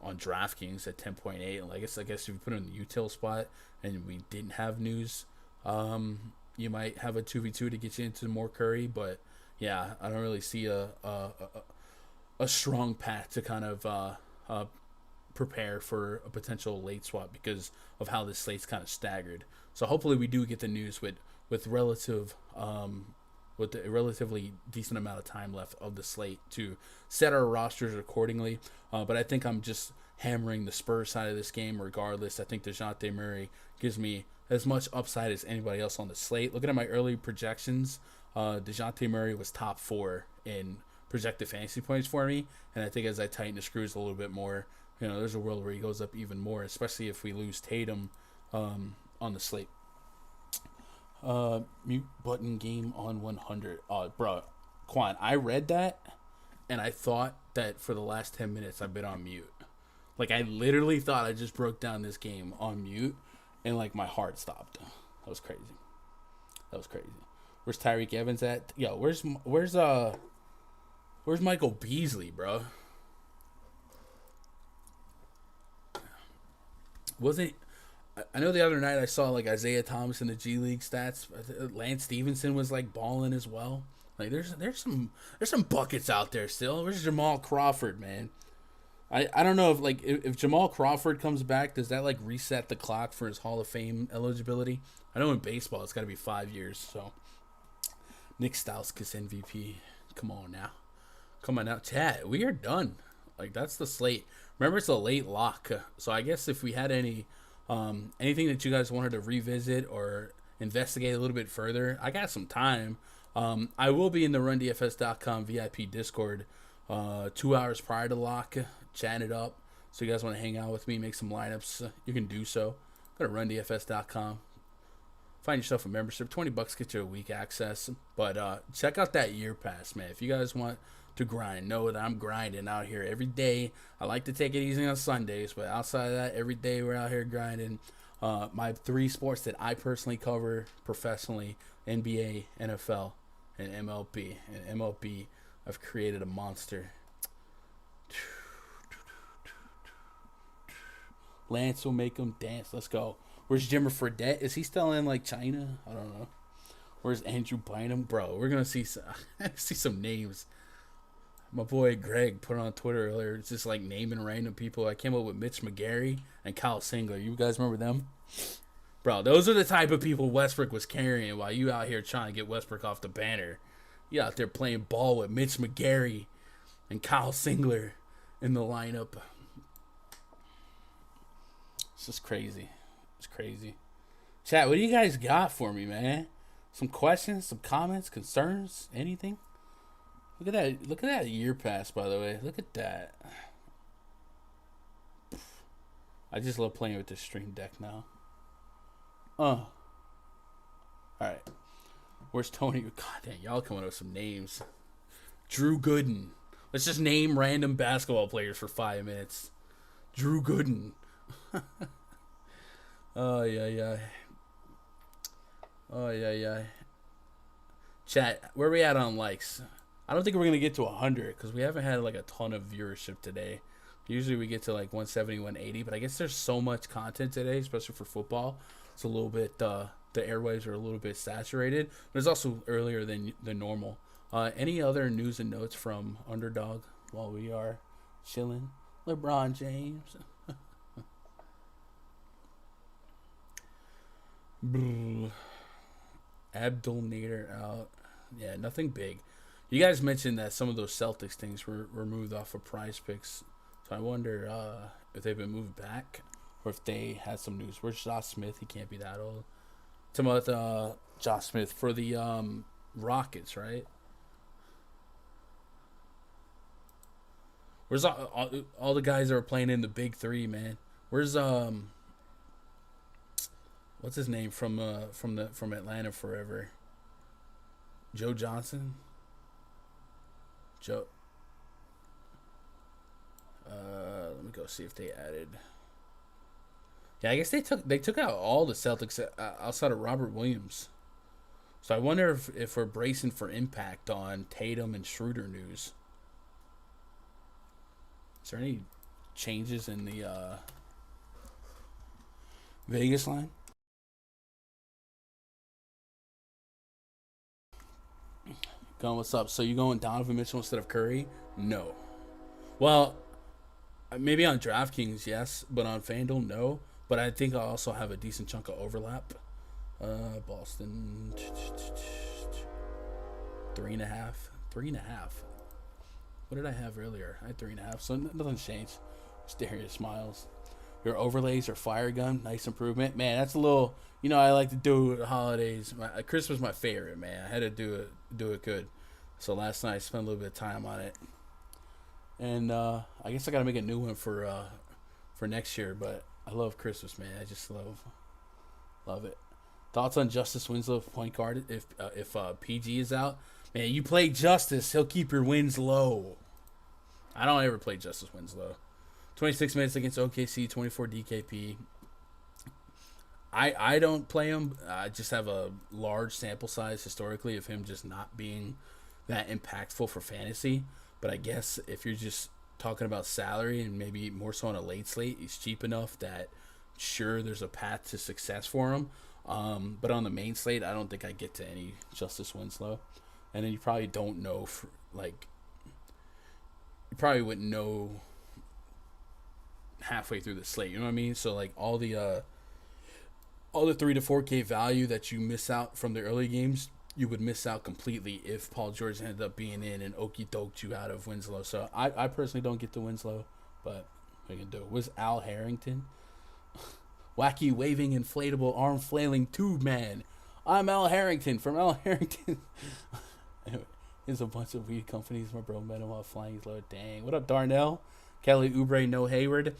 DraftKings at 10.8. I guess if you put it in the util spot and we didn't have news, you might have a 2v2 to get you into more Curry. But yeah, I don't really see a strong path to kind of prepare for a potential late swap because of how this slate's kind of staggered. So hopefully we do get the news with a relatively decent amount of time left of the slate to set our rosters accordingly. But I think I'm just hammering the Spurs side of this game regardless. I think DeJounte Murray gives me as much upside as anybody else on the slate. Looking at my early projections, DeJounte Murray was top 4 in projected fantasy points for me. And I think as I tighten the screws a little bit more, there's a world where he goes up even more, especially if we lose Tatum on the slate. Mute button game on 100. Bro, Quan, I read that and I thought that for the last 10 minutes I've been on mute. I literally thought I just broke down this game on mute and my heart stopped. That was crazy. Where's Tyreek Evans at? Yo, where's Michael Beasley, bro? I know the other night I saw Isaiah Thomas in the G League stats. Lance Stevenson was balling as well. There's some buckets out there still. Where's Jamal Crawford, man? I don't know if Jamal Crawford comes back, does that reset the clock for his Hall of Fame eligibility? I know in baseball it's got to be 5 years. So Nick Stauskas MVP. Come on now, chat. We are done. That's the slate. Remember, it's a late lock. So I guess if we had anything that you guys wanted to revisit or investigate a little bit further. I got some time. I will be in the RunDFS.com VIP Discord 2 hours prior to lock, chatting it up. So you guys want to hang out with me, make some lineups, you can do so. Go to RunDFS.com. Find yourself a membership. $20 gets you a week access. But check out that year pass, man. If you guys want to grind, know that I'm grinding out here every day. I like to take it easy on Sundays, but outside of that, every day we're out here grinding. My 3 sports that I personally cover professionally: NBA, NFL, and MLB. And MLB, I've created a monster. Lance will make them dance. Let's go. Where's Jimmer Fredette? Is he still in like China? I don't know. Where's Andrew Bynum? Bro, we're gonna see some names. My boy Greg put on Twitter earlier. It's just like naming random people. I came up with Mitch McGary and Kyle Singler. You guys remember them? Bro, those are the type of people Westbrook was carrying while you out here trying to get Westbrook off the banner. You out there playing ball with Mitch McGary and Kyle Singler in the lineup. It's just crazy. It's crazy. Chat, what do you guys got for me, man? Some questions, some comments, concerns, anything? Look at that. Look at that year pass, by the way. Look at that. I just love playing with this stream deck now. All right. Where's Tony? God damn, y'all coming up with some names. Drew Gooden. Let's just name random basketball players for 5 minutes. Drew Gooden. Oh, yeah. Oh, yeah. Chat, where are we at on likes? I don't think we're going to get to 100 because we haven't had like a ton of viewership today. Usually we get to like 170, 180, but I guess there's so much content today, especially for football. It's a little bit, the airwaves are a little bit saturated, but it's also earlier than normal. Any other news and notes from Underdog while we are chilling? LeBron James. Abdul Nader out. Yeah, nothing big. You guys mentioned that some of those Celtics things were moved off of PrizePicks, so I wonder if they've been moved back or if they had some news. Where's Josh Smith? He can't be that old. Talking about Josh Smith for the Rockets, right? Where's all the guys that are playing in the Big Three, man? Where's what's his name from Atlanta forever? Joe Johnson. Joe. Let me go see if they added. Yeah, I guess they took out all the Celtics outside of Robert Williams. So I wonder if we're bracing for impact on Tatum and Schroeder news. Is there any changes in the Vegas line? Going, what's up? So you going Donovan Mitchell instead of Curry? No. Well, maybe on DraftKings, yes, but on Fanduel, no. But I think I also have a decent chunk of overlap. Boston 3.5. 3.5. What did I have earlier? I had 3.5, so nothing's changed. Darius smiles. Your overlays are fire gun. Nice improvement. Man, that's a little, I like to do it holidays. Christmas is my favorite, man. I had to do it good. So last night I spent a little bit of time on it. And I guess I got to make a new one for next year, but I love Christmas, man. I just love it. Thoughts on Justice Winslow point guard if PG is out? Man, you play Justice, he'll keep your wins low. I don't ever play Justice Winslow. 26 minutes against OKC, 24 DKP. I don't play him. I just have a large sample size historically of him just not being that impactful for fantasy. But I guess if you're just talking about salary and maybe more so on a late slate, he's cheap enough that sure there's a path to success for him. But on the main slate, I don't think I get to any Justice Winslow. And then you probably don't know, you probably wouldn't know halfway through the slate. You know what I mean? So like all the 3 to 4K value that you miss out from the early games, you would miss out completely if Paul George ended up being in and okey doked you out of Winslow. So I personally don't get to Winslow, but I can do it. Was Al Harrington? Wacky waving inflatable arm flailing tube man. I'm Al Harrington from Al Harrington. Anyway, there's a bunch of weed companies. My bro met him while flying his load. Dang. What up, Darnell? Kelly Oubre, no Hayward.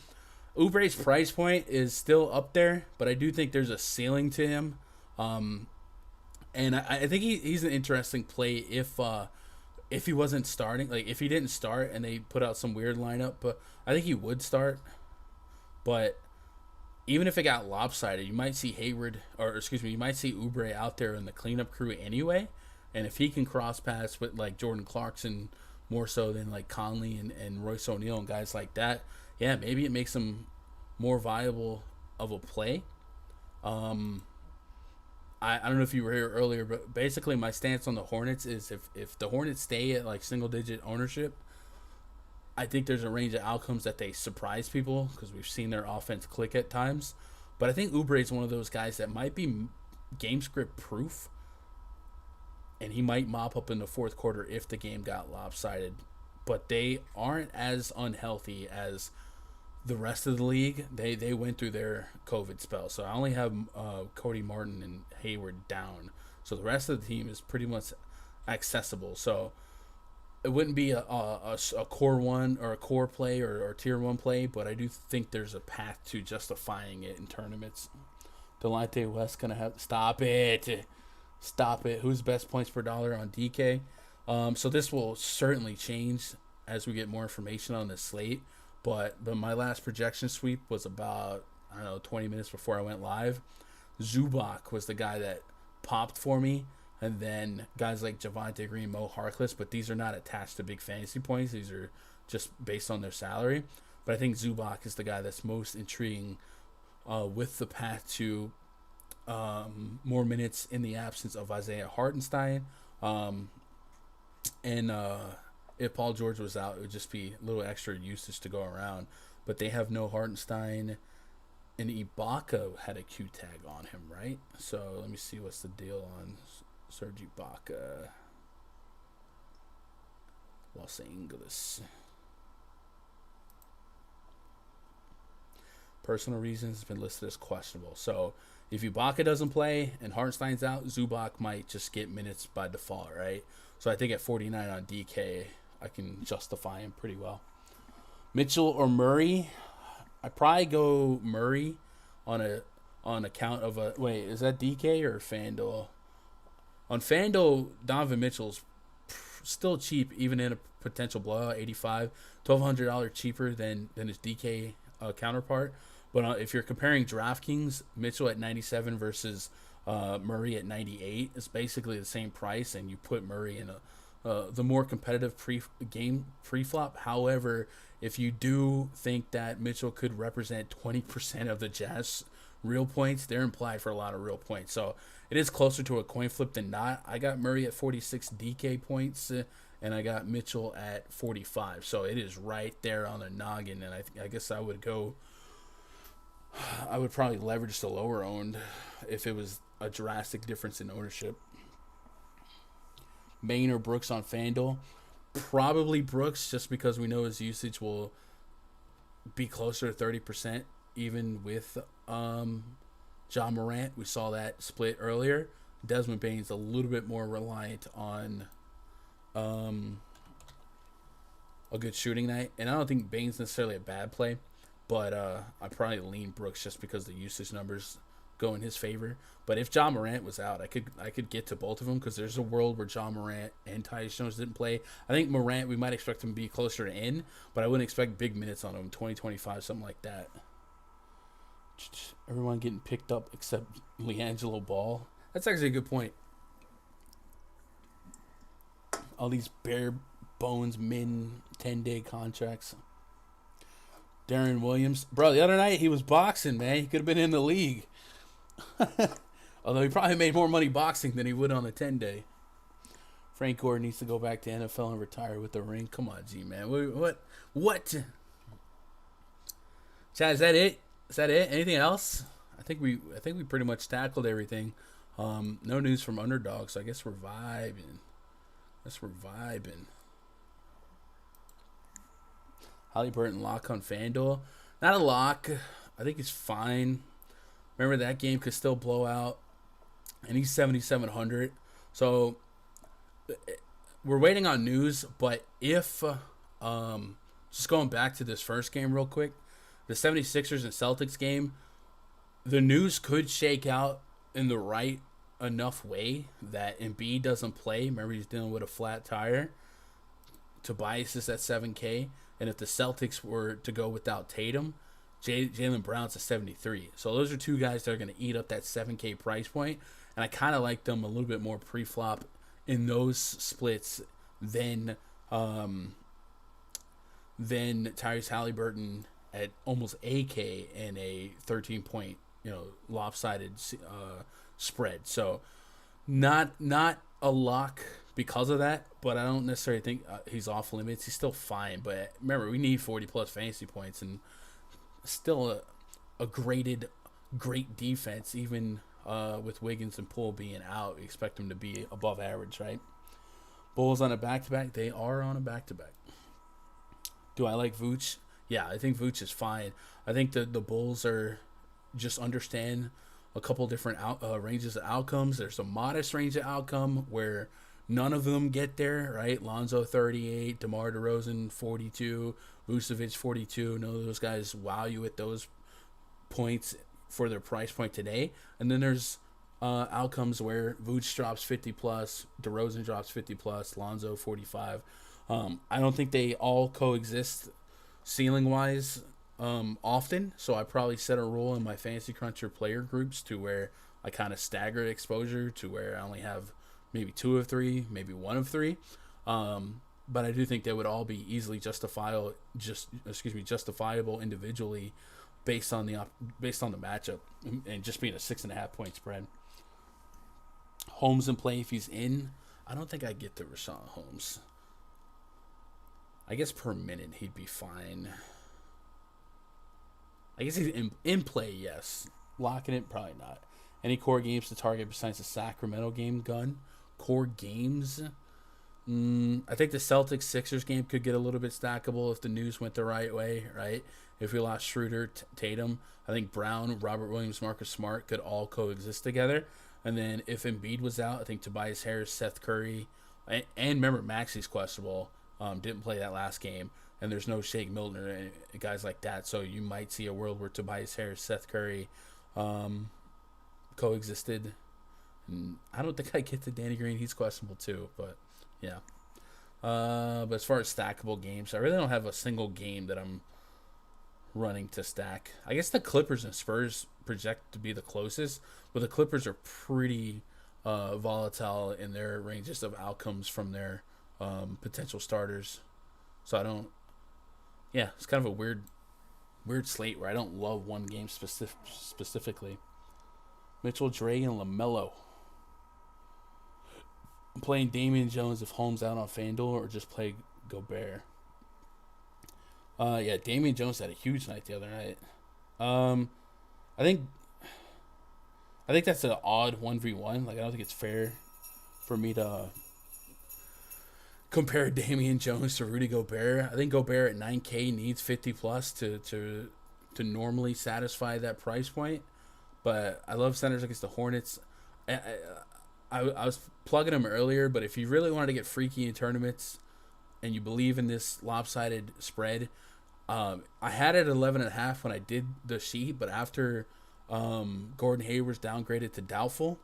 Oubre's price point is still up there, but I do think there's a ceiling to him. And I think he's an interesting play if he wasn't starting. Like, if he didn't start and they put out some weird lineup, but I think he would start. But even if it got lopsided, you might see you might see Oubre out there in the cleanup crew anyway. And if he can cross paths with like Jordan Clarkson more so than like Conley and Royce O'Neal and guys like that, yeah, maybe it makes him more viable of a play. I don't know if you were here earlier, but basically my stance on the Hornets is if the Hornets stay at like single digit ownership, I think there's a range of outcomes that they surprise people because we've seen their offense click at times. But I think Oubre is one of those guys that might be game script proof, and he might mop up in the fourth quarter if the game got lopsided. But they aren't as unhealthy as the rest of the league. They went through their COVID spell. So I only have Cody Martin and Hayward down. So the rest of the team is pretty much accessible. So it wouldn't be a core one or a core play or tier one play, but I do think there's a path to justifying it in tournaments. Delonte West gonna have stop it. Who's best points per dollar on DK? So this will certainly change as we get more information on the slate. But my last projection sweep was about 20 minutes before I went live. Zubac was the guy that popped for me. And then guys like Javonte Green, Mo Harkless, but these are not attached to big fantasy points. These are just based on their salary. But I think Zubac is the guy that's most intriguing with the path to more minutes in the absence of Isaiah Hartenstein. If Paul George was out, it would just be a little extra usage to go around. But they have no Hartenstein. And Ibaka had a Q tag on him, right? So let me see what's the deal on Serge Ibaka. Los Angeles. Personal reasons have been listed as questionable. So if Ibaka doesn't play and Hartenstein's out, Zubac might just get minutes by default, right? So I think at 49 on DK, I can justify him pretty well. Mitchell or Murray? I probably go Murray on account of a wait. Is that DK or FanDuel? On FanDuel, Donovan Mitchell's still cheap, even in a potential blowout. $85, $1,200 cheaper than his DK counterpart. But if you're comparing DraftKings, Mitchell at 97 versus Murray at 98, it's basically the same price, and you put Murray in the more competitive pre-flop. However, if you do think that Mitchell could represent 20% of the Jazz real points, they're implied for a lot of real points. So it is closer to a coin flip than not. I got Murray at 46 DK points, and I got Mitchell at 45. So it is right there on the noggin, and I guess I would probably leverage the lower owned if it was a drastic difference in ownership. Maine or Brooks on FanDuel? Probably Brooks, just because we know his usage will be closer to 30%, even with Ja Morant. We saw that split earlier. Desmond Bane's a little bit more reliant on a good shooting night. And I don't think Bane's necessarily a bad play, but I probably lean Brooks just because the usage numbers go in his favor. But if Ja Morant was out, I could get to both of them, because there's a world where Ja Morant and Tyus Jones didn't play. I think Morant, we might expect him to be closer to in, but I wouldn't expect big minutes on him, 20, 25, something like that. Everyone getting picked up except LiAngelo Ball. That's actually a good point. All these bare bones min 10-day contracts. Darren Williams. Bro, the other night he was boxing, man. He could have been in the league. Although he probably made more money boxing than he would on a 10-day. Frank Gore needs to go back to NFL and retire with the ring. Come on, G, man. What? Chad, is that it? Anything else? I think we pretty much tackled everything. No news from underdogs, so I guess we're vibing. Halliburton lock on FanDuel. Not a lock. I think it's fine. Remember, that game could still blow out. and he's 7,700. So we're waiting on news, but if just going back to this first game real quick, the 76ers and Celtics game, the news could shake out in the right enough way that Embiid doesn't play. Remember, he's dealing with a flat tire. Tobias is at 7K. And if the Celtics were to go without Tatum, Jaylen Brown's at 73. So those are two guys that are going to eat up that 7K price point. And I kind of like them a little bit more pre-flop in those splits than Tyrese Halliburton at almost 8K and a 13-point, lopsided spread. So not a lock because of that, but I don't necessarily think he's off limits. He's still fine, but remember, we need 40-plus fantasy points, and still a great defense, even with Wiggins and Poole being out. We expect them to be above average, right? Bulls on a back-to-back. They are on a back-to-back. Do I like Vooch? Yeah, I think Vooch is fine. I think the Bulls are just understand a couple different ranges of outcomes. There's a modest range of outcome where none of them get there, right? Lonzo 38, DeMar DeRozan 42, Vucevic 42. None of those guys wow you at those points for their price point today. And then there's outcomes where Vooch drops 50 plus, DeRozan drops 50 plus, Lonzo 45. I don't think they all coexist ceiling wise often, so I probably set a rule in my Fantasy Cruncher player groups to where I kind of stagger exposure to where I only have maybe 2 of 3, maybe 1 of 3. But I do think they would all be easily justifiable individually based on the matchup and just being a 6.5 point spread. Holmes in play if he's in. I don't think I get to Rashawn Holmes. I guess per minute he'd be fine. I guess he's in play, yes. Locking it, probably not. Any core games to target besides the Sacramento game, Gun? Core games? I think the Celtics-Sixers game could get a little bit stackable if the news went the right way, right? If we lost Schroeder, Tatum, I think Brown, Robert Williams, Marcus Smart could all coexist together. And then if Embiid was out, I think Tobias Harris, Seth Curry, and remember Maxi's questionable, didn't play that last game, and there's no Shake Milton or guys like that. So you might see a world where Tobias Harris, Seth Curry coexisted. And I don't think I get to Danny Green. He's questionable too, but yeah. But as far as stackable games, I really don't have a single game that I'm running to stack. I guess the Clippers and Spurs project to be the closest, but the Clippers are pretty volatile in their ranges of outcomes from their potential starters. So I don't. Yeah, it's kind of a weird slate where I don't love one game specifically. Mitchell, Dre, and LaMelo. I'm playing Damian Jones if Holmes out on Fanduel, or just play Gobert. Yeah, Damian Jones had a huge night the other night. I think that's an odd 1v1. Like, I don't think it's fair for me to compare Damian Jones to Rudy Gobert. I think Gobert at 9K needs 50 plus to normally satisfy that price point. But I love centers against the Hornets. I was plugging them earlier, but if you really wanted to get freaky in tournaments and you believe in this lopsided spread, I had it at 11.5 when I did the sheet, but after Gordon Hayward's downgraded to doubtful,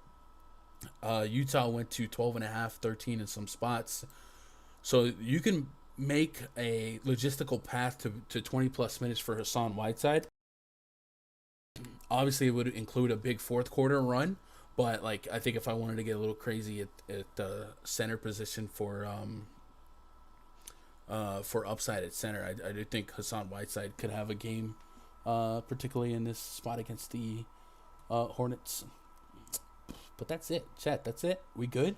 Utah went to 12.5, 13 in some spots. So you can make a logistical path to 20-plus minutes for Hassan Whiteside. Obviously, it would include a big fourth quarter run, but like I think if I wanted to get a little crazy at the center position for upside at center, I do think Hassan Whiteside could have a game, particularly in this spot against the Hornets. But that's it, chat. That's it. We good?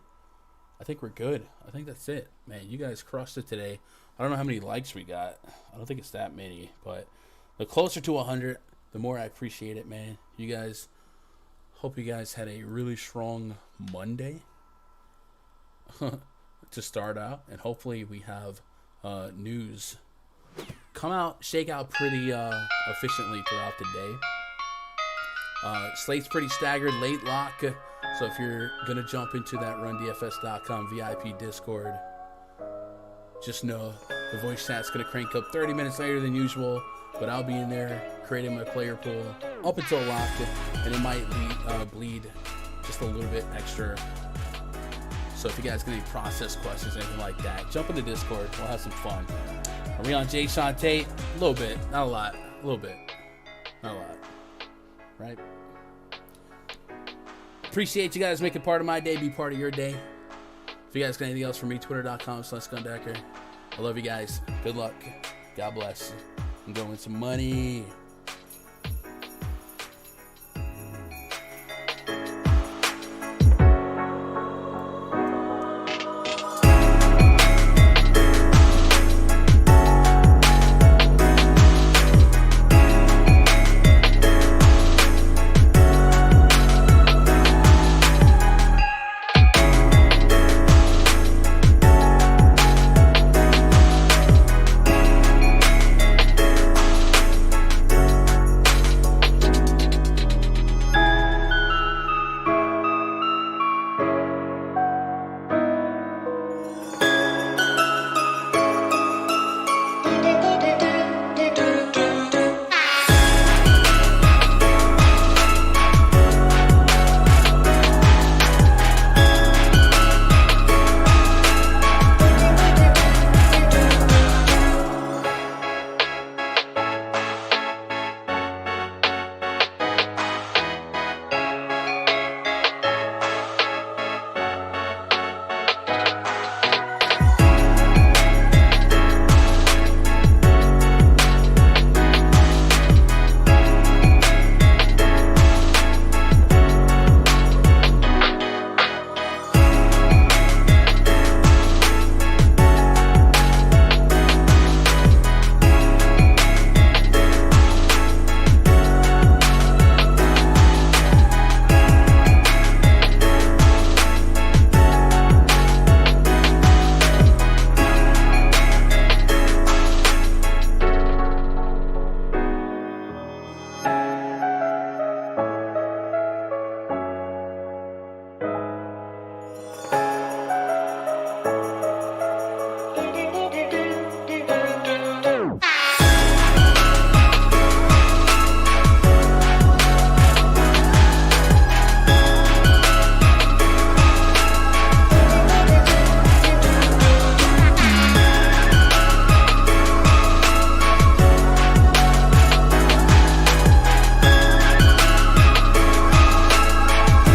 I think we're good. I think that's it, man. You guys crushed it today. I don't know how many likes we got. I don't think it's that many, but the closer to 100, the more I appreciate it, man. You guys, hope you guys had a really strong Monday to start out, and hopefully we have news shake out pretty efficiently throughout the day. Slate's pretty staggered, late lock, so So if you're going to jump into that rundfs.com VIP Discord, just know the voice chat's going to crank up 30 minutes later than usual, but I'll be in there creating my player pool up until locked, and it might bleed just a little bit extra. So if you guys get any process questions, anything like that, jump in the Discord. We'll have some fun. Are we on Jay Sean Tate? A little bit. Not a lot. A little bit. Not a lot. Right? Appreciate you guys making part of my day, be part of your day. If you guys got anything else for me, twitter.com/Gundecker. I love you guys. Good luck. God bless. I'm going with some money.